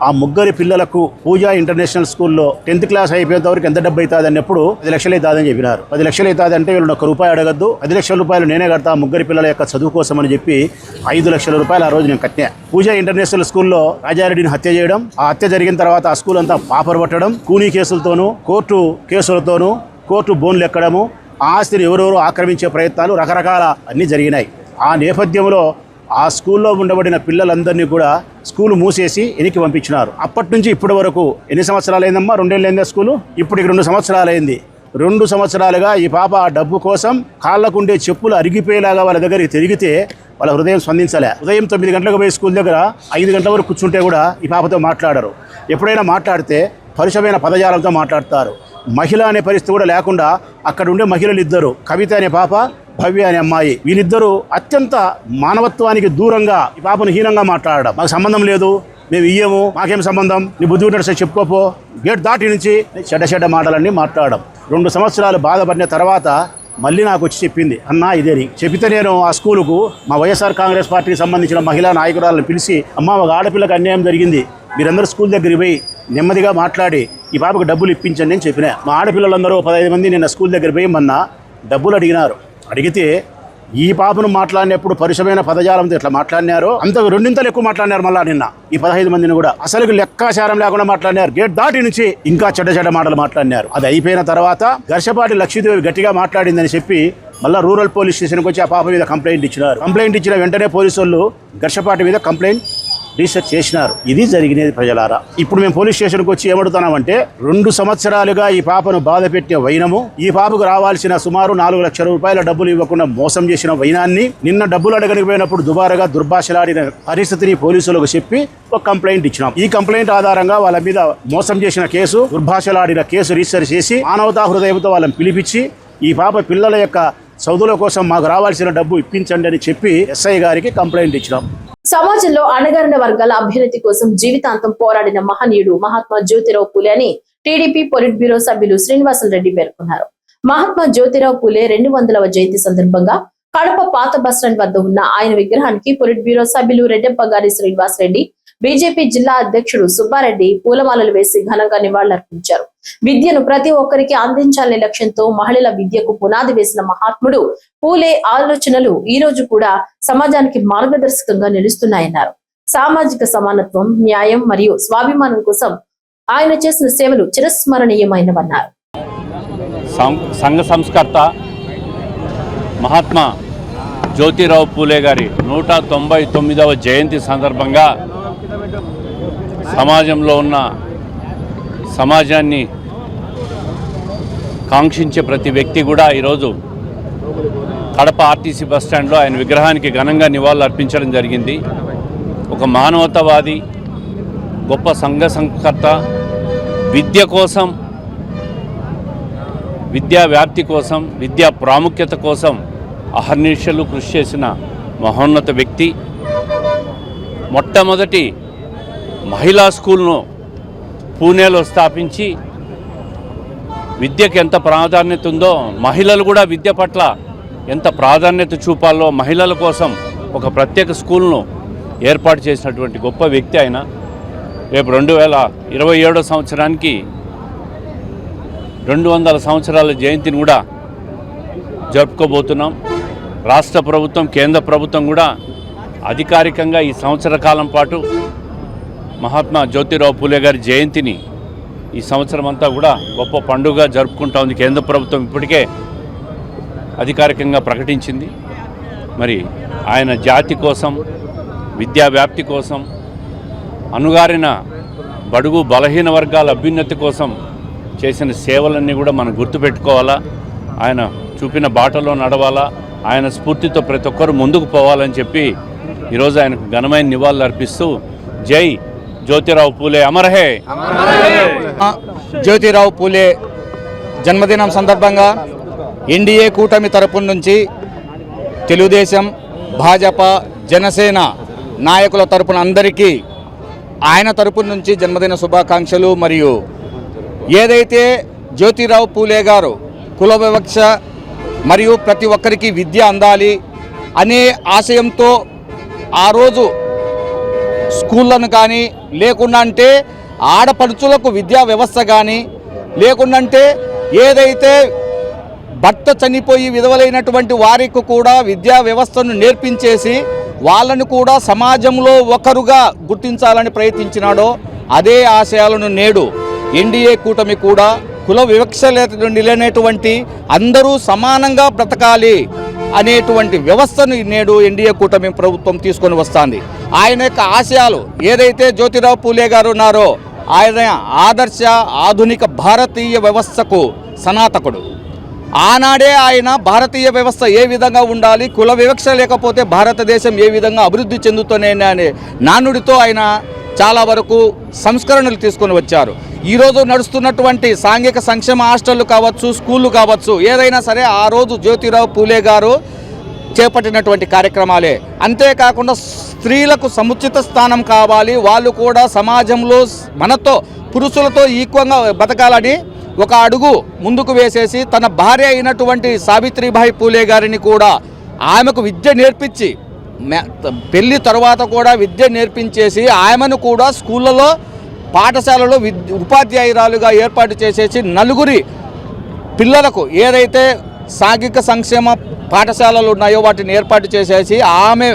ఆ ముగ్గురి పిల్లలకు పూజా ఇంటర్నేషనల్ స్కూల్లో 10th క్లాస్ అయిపోయేంత వరకు ఎంత డబ్బు అవుతుంది అన్నప్పుడు 10 లక్షలు అవుతుందని చెప్పినారు. 10 లక్షలు అవుతుంది అంటే వీళ్ళు 1 రూపాయి అడగద్దు, 10 లక్షల రూపాయలు నేనే కడతా ముగ్గురి పిల్లల యొక్క చదువు కోసం అని చెప్పి 5 లక్షల రూపాయలు ఆ రోజు నేను కట్టినా. పూజా ఇంటర్నేషనల్ స్కూల్లో రాజారెడ్డిని హత్య చేయడం, ఆ హత్య జరిగిన తర్వాత ఆ స్కూల్ అంతా పాపర్ పట్టడం, కూనీ కేసులతోనూ కోర్టు కేసులతోనూ కోర్టు బోన్లు ఎక్కడము, ఆ ఆస్తిని ఎవరెవరు ఆక్రమించే ప్రయత్నాలు రకరకాల అన్నీ జరిగినాయి. ఆ నేపథ్యంలో ఆ స్కూల్లో ఉండబడిన పిల్లలందరినీ కూడా స్కూల్ మూసేసి వెనక్కి పంపించినారు. అప్పటి నుంచి ఇప్పటి వరకు ఎన్ని సంవత్సరాలు అయిందమ్మా? 2 ఏళ్ళు అయిందా స్కూలు? ఇప్పటికి 2 సంవత్సరాలు అయింది. 2 సంవత్సరాలుగా ఈ పాప ఆ డబ్బు కోసం కాళ్ళకుండే చెప్పులు అరిగిపోయేలాగా వాళ్ళ దగ్గరికి తిరిగితే వాళ్ళ హృదయం స్పందించలే. ఉదయం 9 గంటలకు పోయి స్కూల్ దగ్గర 5 గంటల వరకు కూర్చుంటే కూడా ఈ పాపతో మాట్లాడరు. ఎప్పుడైనా మాట్లాడితే పరుషమైన పదజాలంతో మాట్లాడతారు. మహిళ అనే పరిస్థితి కూడా లేకుండా అక్కడ ఉండే మహిళలు ఇద్దరు, కవిత అనే పాప, భవ్య అనే అమ్మాయి, వీళ్ళిద్దరూ అత్యంత మానవత్వానికి దూరంగా ఈ పాపను హీనంగా మాట్లాడడం. మాకు సంబంధం లేదు, మేము ఇయ్యము, మాకేం సంబంధం, నీ బుద్ధి ఉన్నట్టు చెప్పుకోపో, గేట్ దాటి నుంచి చెడ్డ మాటలన్నీ మాట్లాడడం. 2 సంవత్సరాలు బాధపడిన తర్వాత మళ్ళీ నాకు వచ్చి చెప్పింది, అన్నా ఇదేని చెబితే నేను ఆ స్కూలుకు మా వైఎస్ఆర్ కాంగ్రెస్ పార్టీకి సంబంధించిన మహిళా నాయకురాలను పిలిచి, అమ్మ ఒక ఆడపిల్లకి అన్యాయం జరిగింది, మీరందరూ స్కూల్ దగ్గరికి పోయి నెమ్మదిగా మాట్లాడి ఈ పాపకు డబ్బులు ఇప్పించండి అని చెప్పిన. మా ఆడపిల్లలందరూ 15 మంది నిన్న స్కూల్ దగ్గర పోయి మొన్న డబ్బులు అడిగినారు. అడిగితే ఈ పాపను మాట్లాడినప్పుడు పరుషమైన పదజాలంతో ఎట్లా మాట్లాడినారో అంత 2 ఎక్కువ మాట్లాడినారు. మళ్ళీ నిన్న ఈ 15 మందిని కూడా అసలు లెక్కాచారం లేకుండా మాట్లాడినారు. గేట్ దాటి నుంచి ఇంకా చెడ్డ మాటలు మాట్లాడినారు. అది అయిపోయిన తర్వాత ఘర్షపాటి లక్ష్మీదేవి గట్టిగా మాట్లాడిందని చెప్పి మళ్ళీ రూరల్ పోలీస్ స్టేషన్కి వచ్చి ఆ పాప మీద కంప్లైంట్ ఇచ్చినారు. కంప్లైంట్ ఇచ్చిన వెంటనే పోలీసు వాళ్ళు ఘర్షపాటి మీద కంప్లైంట్ రీసెర్చ్ చేసినారు. ఇది జరిగినది ప్రజలారా. ఇప్పుడు మేము పోలీస్ స్టేషన్కి వచ్చి ఏమడుతున్నామంటే 2 సంవత్సరాలుగా ఈ పాపను బాధ పెట్టే వైనము, ఈ పాపకు రావాల్సిన సుమారు 4 లక్షల రూపాయల డబ్బులు ఇవ్వకుండా మోసం చేసిన వైనాన్ని, నిన్న డబ్బులు అడగనికి పోయినప్పుడు దుబారాగా దుర్భాషలాడిన పరిస్థితిని పోలీసులకు చెప్పి ఒక కంప్లైంట్ ఇచ్చినాం. ఈ కంప్లైంట్ ఆధారంగా వాళ్ళ మీద మోసం చేసిన కేసు, దుర్భాషలాడిన కేసు రీసెర్చ్ చేసి మానవతా హృదయంతో వాళ్ళని పిలిపించి ఈ పాప పిల్లల యొక్క చదువుల కోసం మాకు రావాల్సిన డబ్బు ఇప్పించండి అని చెప్పి ఎస్ఐ గారికి కంప్లైంట్ ఇచ్చినాం. సమాజంలో అణగారిన వర్గాల అభ్యున్నతి కోసం జీవితాంతం పోరాడిన మహనీయుడు మహాత్మా జ్యోతిరావు పూలే అని టీడీపీ పొలిట్ బ్యూరో సభ్యులు శ్రీనివాసులు పేర్కొన్నారు. మహాత్మా జ్యోతిరావు పూలే 200వ జయంతి సందర్భంగా కడప పాత బస్టాండ్ వద్ద ఉన్న ఆయన విగ్రహానికి పొలిట్ బ్యూరో సభ్యులు రెడ్డెంపగారి శ్రీనివాసరెడ్డి, బీజేపీ జిల్లా అధ్యక్షుడు సుబ్బారెడ్డి పూలమాలలు వేసి ఘనంగా నివాళులర్పించారు. విద్యను ప్రతి ఒక్కరికి అందించాలనే లక్ష్యంతో మహిళల విద్యకు పునాది వేసిన మహాత్ముడు పూలే ఆలోచనలు ఈ రోజు కూడా సమాజానికి మార్గదర్శకంగా నిలుస్తున్నాయన్నారు. సామాజిక సమానత్వం, న్యాయం మరియు స్వాభిమానం కోసం ఆయన చేసిన సేవలు చిరస్మరణీయమైనవన్నారు. సంఘ సంస్కర్త మహాత్మా జ్యోతిరావు పూలే గారి 199వ జయంతి సందర్భంగా సమాజంలో ఉన్న సమాజాన్ని కాంక్షించే ప్రతి వ్యక్తి కూడా ఈరోజు కడప ఆర్టీసీ బస్టాండ్లో ఆయన విగ్రహానికి ఘనంగా నివాళులు అర్పించడం జరిగింది. ఒక మానవతావాది, గొప్ప సంఘ సంస్కర్త, విద్య కోసం, విద్యా వ్యాప్తి కోసం, విద్యా ప్రాముఖ్యత కోసం అహర్నిశలు కృషి చేసిన మహోన్నత వ్యక్తి. మొట్టమొదటి మహిళా స్కూల్ను పూణేలో స్థాపించి విద్యకు ఎంత ప్రాధాన్యత ఉందో, మహిళలు కూడా విద్య పట్ల ఎంత ప్రాధాన్యత చూపాలో మహిళల కోసం ఒక ప్రత్యేక స్కూల్ను ఏర్పాటు చేసినటువంటి గొప్ప వ్యక్తి ఆయన. రేపు 2027 సంవత్సరానికి 200 సంవత్సరాల జయంతిని కూడా జరుపుకోబోతున్నాం. రాష్ట్ర ప్రభుత్వం, కేంద్ర ప్రభుత్వం కూడా అధికారికంగా ఈ సంవత్సర కాలం పాటు మహాత్మా జ్యోతిరావు పూలే గారి జయంతిని ఈ సంవత్సరం అంతా కూడా గొప్ప పండుగ జరుపుకుంటా ఉంది. కేంద్ర ప్రభుత్వం ఇప్పటికే అధికారికంగా ప్రకటించింది. మరి ఆయన జాతి కోసం, విద్యా వ్యాప్తి కోసం, అణగారిన బడుగు బలహీన వర్గాల అభ్యున్నతి కోసం చేసిన సేవలన్నీ కూడా మనం గుర్తుపెట్టుకోవాలా. ఆయన చూపిన బాటలో నడవాలా. ఆయన స్ఫూర్తితో ప్రతి ఒక్కరూ ముందుకు పోవాలని చెప్పి ఈరోజు ఆయనకు ఘనమైన నివాళులు అర్పిస్తూ జై జ్యోతిరావు పూలే అమర్ హే. జ్యోతిరావు పూలే జన్మదినం సందర్భంగా ఎన్డీఏ కూటమి తరపున నుంచి తెలుగుదేశం, భాజపా, జనసేన నాయకుల తరపున అందరికీ ఆయన తరపున నుంచి జన్మదిన శుభాకాంక్షలు. మరియు ఏదైతే జ్యోతిరావు పూలే గారు కుల వివక్ష మరియు ప్రతి ఒక్కరికి విద్య అందాలి అనే ఆశయంతో ఆ రోజు స్కూళ్ళను కానీ, లేకుంటే ఆడపడుచులకు విద్యా వ్యవస్థ కానీ, లేకుంటే ఏదైతే భర్త చనిపోయి విధవలైనటువంటి వారికి కూడా విద్యా వ్యవస్థను నేర్పించేసి వాళ్ళను కూడా సమాజంలో ఒకరుగా గుర్తించాలని ప్రయత్నించినాడో అదే ఆశయాలను నేడు ఎన్డీఏ కూటమి కూడా కుల వివక్ష లేనటువంటి అందరూ సమానంగా బ్రతకాలి అనేటువంటి వ్యవస్థను నేడు ఎన్డీఏ కూటమి ప్రభుత్వం తీసుకొని వస్తుంది. ఆయన యొక్క ఆశయాలు ఏదైతే జ్యోతిరావు పూలే గారు ఉన్నారో ఆయన ఆదర్శ ఆధునిక భారతీయ వ్యవస్థకు సనాతకుడు. ఆనాడే ఆయన భారతీయ వ్యవస్థ ఏ విధంగా ఉండాలి, కుల వివక్ష లేకపోతే భారతదేశం ఏ విధంగా అభివృద్ధి చెందుతూనే అనే నానుడితో ఆయన చాలా వరకు సంస్కరణలు తీసుకొని వచ్చారు. ఈరోజు నడుస్తున్నటువంటి సాంఘిక సంక్షేమ హాస్టళ్ళు కావచ్చు, స్కూళ్ళు కావచ్చు, ఏదైనా సరే ఆ రోజు జ్యోతిరావు పూలే గారు చేపట్టినటువంటి కార్యక్రమాలే. అంతేకాకుండా స్త్రీలకు సముచిత స్థానం కావాలి, వాళ్ళు కూడా సమాజంలో మనతో పురుషులతో ఈక్వంగా బతకాలని ఒక అడుగు ముందుకు వేసేసి తన భార్య అయినటువంటి సావిత్రిబాయి పూలే గారిని కూడా ఆమెకు విద్య నేర్పించి పెళ్లి తర్వాత కూడా విద్య నేర్పించేసి ఆమెను కూడా స్కూళ్ళలో పాఠశాలలో ఉపాధ్యాయురాలుగా ఏర్పాటు చేసేసి నలుగురి పిల్లలకు ఏదైతే సాంఘిక సంక్షేమ పాఠశాలలు ఉన్నాయో వాటిని ఏర్పాటు చేసేసి ఆమె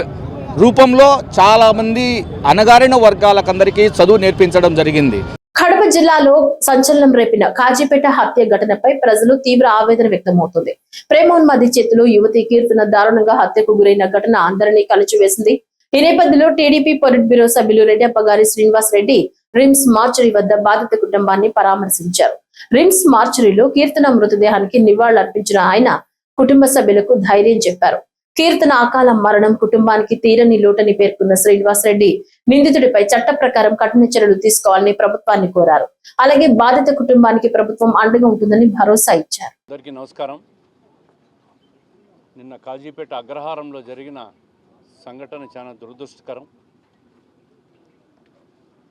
రూపంలో చాలామంది అణగారిన వర్గాలకందరికీ చదువు నేర్పించడం జరిగింది. కడప జిల్లాలో సంచలనం రేపిన కాజీపేట హత్య ఘటనపై ప్రజలు తీవ్ర ఆవేదన వ్యక్తమవుతుంది. ప్రేమోన్మాది చేతిలో యువతి కీర్తన దారుణంగా హత్యకు గురైన ఘటన అందరినీ కలిచివేసింది. ఈ నేపథ్యంలో టీడీపీ పొలిట్ బ్యూరో సభ్యులు రెడ్డప్పగారి శ్రీనివాస్ రెడ్డి రిమ్స్ మార్చరీ వద్ద బాధిత కుటుంబాన్ని పరామర్శించారు. రిమ్స్ మార్చరీలో కీర్తన మృతదేహానికి నివాళులర్పించిన ఆయన కుటుంబ సభ్యులకు ధైర్యం చెప్పారు. కీర్తన అకాల మరణం కుటుంబానికి తీరని లోటని పేర్కొన్న శ్రీనివాస్ రెడ్డి నిందితుడిపై చట్ట ప్రకారం కఠిన చర్యలు తీసుకోవాలని ప్రభుత్వాన్ని కోరారు. అలాగే బాధిత కుటుంబానికి ప్రభుత్వం అండగా ఉంటుందని భరోసా ఇచ్చారు. అందరికీ నమస్కారం. నిన్న కాజీపేట అగ్రహారంలో జరిగిన సంఘటన చాలా దురదృష్టకరం.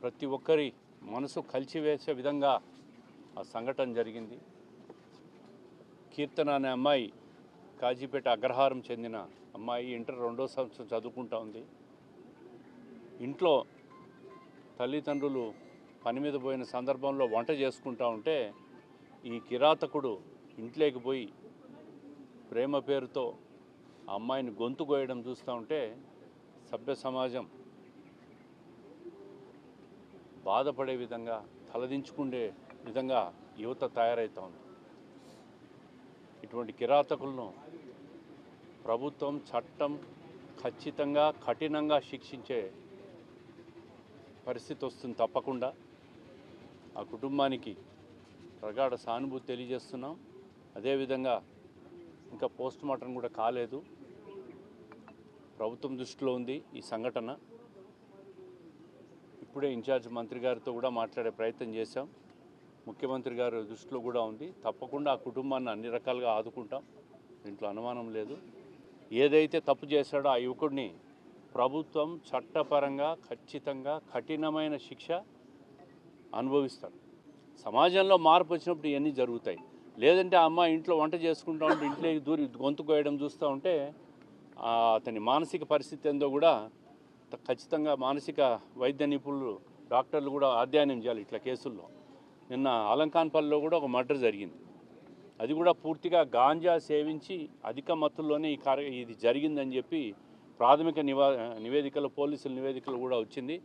ప్రతి ఒక్కరి మనసు కలిచివేసే విధంగా ఆ సంఘటన జరిగింది. కీర్తన అనే అమ్మాయి కాజీపేట అగ్రహారం చెందిన అమ్మాయి, ఇంటర్ 2వ సంవత్సరం చదువుకుంటా ఉంది. ఇంట్లో తల్లిదండ్రులు పని మీద పోయిన సందర్భంలో వంట చేసుకుంటా ఉంటే ఈ కిరాతకుడు ఇంట్లోకి పోయి ప్రేమ పేరుతో ఆ అమ్మాయిని గొంతు కోయడం చూస్తూ ఉంటే సభ్య సమాజం బాధపడే విధంగా, తలదించుకునే విధంగా యువత తయారవుతూ ఉంది. ఇటువంటి కిరాతకులను ప్రభుత్వం, చట్టం ఖచ్చితంగా కఠినంగా శిక్షించే పరిస్థితి వస్తుంది తప్పకుండా. ఆ కుటుంబానికి ప్రగాఢ సానుభూతి తెలియజేస్తున్నాం. అదేవిధంగా ఇంకా పోస్ట్మార్టం కూడా కాలేదు. ప్రభుత్వం దృష్టిలో ఉంది ఈ సంఘటన. ఇప్పుడే ఇన్ఛార్జ్ మంత్రి గారితో కూడా మాట్లాడే ప్రయత్నం చేశాం. ముఖ్యమంత్రి గారి దృష్టిలో కూడా ఉంది. తప్పకుండా ఆ కుటుంబాన్ని అన్ని రకాలుగా ఆదుకుంటాం, దీంట్లో అనుమానం లేదు. ఏదైతే తప్పు చేశాడో ఆ యువకుడిని ప్రభుత్వం చట్టపరంగా ఖచ్చితంగా కఠినమైన శిక్ష అనుభవిస్తాడు. సమాజంలో మార్పు వచ్చినప్పుడు ఇవన్నీ జరుగుతాయి. లేదంటే ఆ అమ్మాయి ఇంట్లో వంట చేసుకుంటూ ఉంటే ఇంట్లోకి దూరి గొంతు కోయడం చూస్తూ ఉంటే అతని మానసిక పరిస్థితి ఏందో కూడా ఖచ్చితంగా మానసిక వైద్య నిపుణులు, డాక్టర్లు కూడా అధ్యయనం చేయాలి ఇట్లా కేసుల్లో. నిన్న అలంకాన్పల్లిలో కూడా ఒక మర్డర్ జరిగింది. అది కూడా పూర్తిగా గాంజా సేవించి అధిక మత్తుల్లోనే ఇది జరిగిందని చెప్పి ప్రాథమిక నివేదికలు, పోలీసుల నివేదికలు కూడా వచ్చింది.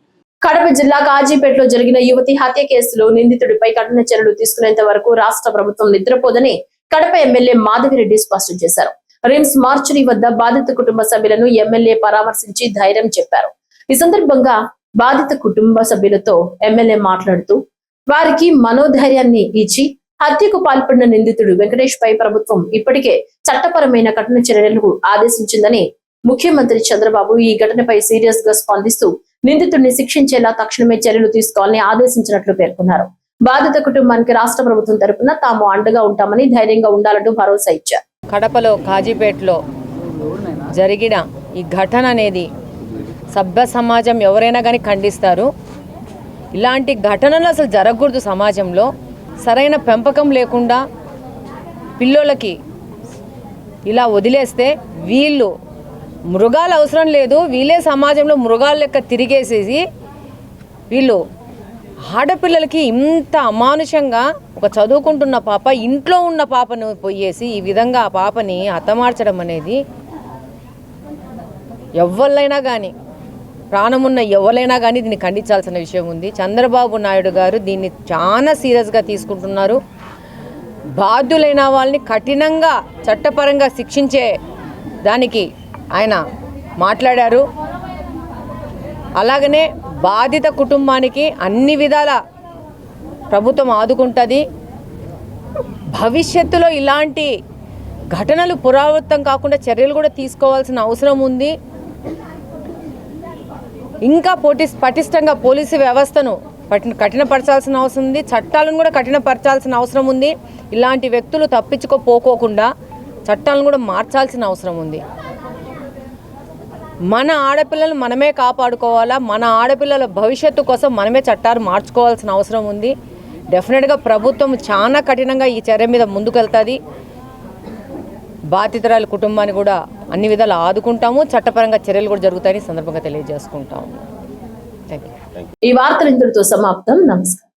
కడప జిల్లా కాజీపేటలో జరిగిన యువతి హత్య కేసులో నిందితుడిపై కఠిన చర్యలు తీసుకునేంత వరకు రాష్ట్ర ప్రభుత్వం నిద్రపోదని కడప ఎమ్మెల్యే మాధవిరెడ్డి స్పష్టం చేశారు. రిమ్స్ మార్చరీ వద్ద బాధిత కుటుంబ సభ్యులను ఎమ్మెల్యే పరామర్శించి ధైర్యం చెప్పారు. ఈ సందర్భంగా బాధిత కుటుంబ సభ్యులతో ఎమ్మెల్యే మాట్లాడుతూ వారికి మనోధైర్యాన్ని ఇచ్చి హత్యకు పాల్పడిన నిందితుడు వెంకటేష్ పై ప్రభుత్వం ఇప్పటికే చట్టపరమైన కఠిన చర్యలకు ఆదేశించిందని, ముఖ్యమంత్రి చంద్రబాబు ఈ ఘటనపై సీరియస్ గా స్పందిస్తూ నిందితుడిని శిక్షించేలా తక్షణమే చర్యలు తీసుకోవాలని ఆదేశించినట్లు పేర్కొన్నారు. బాధిత కుటుంబానికి రాష్ట్ర ప్రభుత్వం తరపున తాము అండగా ఉంటామని ధైర్యంగా ఉండాలంటూ భరోసా ఇచ్చారు. కడపలో కాజీపేటలో జరిగిన ఈ ఘటన అనేది సభ్య సమాజం ఎవరైనా కానీ ఖండిస్తారు. ఇలాంటి ఘటనలు అసలు జరగకూడదు. సమాజంలో సరైన పెంపకం లేకుండా పిల్లోళ్ళకి ఇలా వదిలేస్తే వీళ్ళు మృగాలు అవసరం లేదు, వీళ్ళే సమాజంలో మృగాల లెక్క తిరిగేసేసి వీళ్ళు ఆడపిల్లలకి ఇంత అమానుషంగా ఒక చదువుకుంటున్న పాప ఇంట్లో ఉన్న పాపను పోయేసి ఈ విధంగా ఆ పాపని హతమార్చడం అనేది ఎవరైనా కానీ ప్రాణమున్న ఎవరైనా కానీ దీన్ని ఖండించాల్సిన విషయం ఉంది. చంద్రబాబు నాయుడు గారు దీన్ని చాలా సీరియస్గా తీసుకుంటున్నారు. బాధ్యులైన వాళ్ళని కఠినంగా చట్టపరంగా శిక్షించే దానికి ఆయన మాట్లాడారు. అలాగనే బాధిత కుటుంబానికి అన్ని విధాల ప్రభుత్వం ఆదుకుంటుంది. భవిష్యత్తులో ఇలాంటి ఘటనలు పునరావృతం కాకుండా చర్యలు కూడా తీసుకోవాల్సిన అవసరం ఉంది. ఇంకా పటిష్టంగా పోలీసు వ్యవస్థను కఠినపరచాల్సిన అవసరం ఉంది. చట్టాలను కూడా కఠినపరచాల్సిన అవసరం ఉంది. ఇలాంటి వ్యక్తులు తప్పించుకోపోకుండా చట్టాలను కూడా మార్చాల్సిన అవసరం ఉంది. మన ఆడపిల్లలను మనమే కాపాడుకోవాలా. మన ఆడపిల్లల భవిష్యత్తు కోసం మనమే చట్టాలు మార్చుకోవాల్సిన అవసరం ఉంది. డెఫినెట్గా ప్రభుత్వం చాలా కఠినంగా ఈ చర్య మీద ముందుకెళ్తుంది. బాధితురాలి కుటుంబాన్ని కూడా అన్ని విధాలు ఆదుకుంటాము. చట్టపరంగా చర్యలు కూడా జరుగుతాయని సందర్భంగా తెలియజేసుకుంటాము. Thank you. ఈ వార్తలు ఇంతటితో సమాప్తం. నమస్కారం.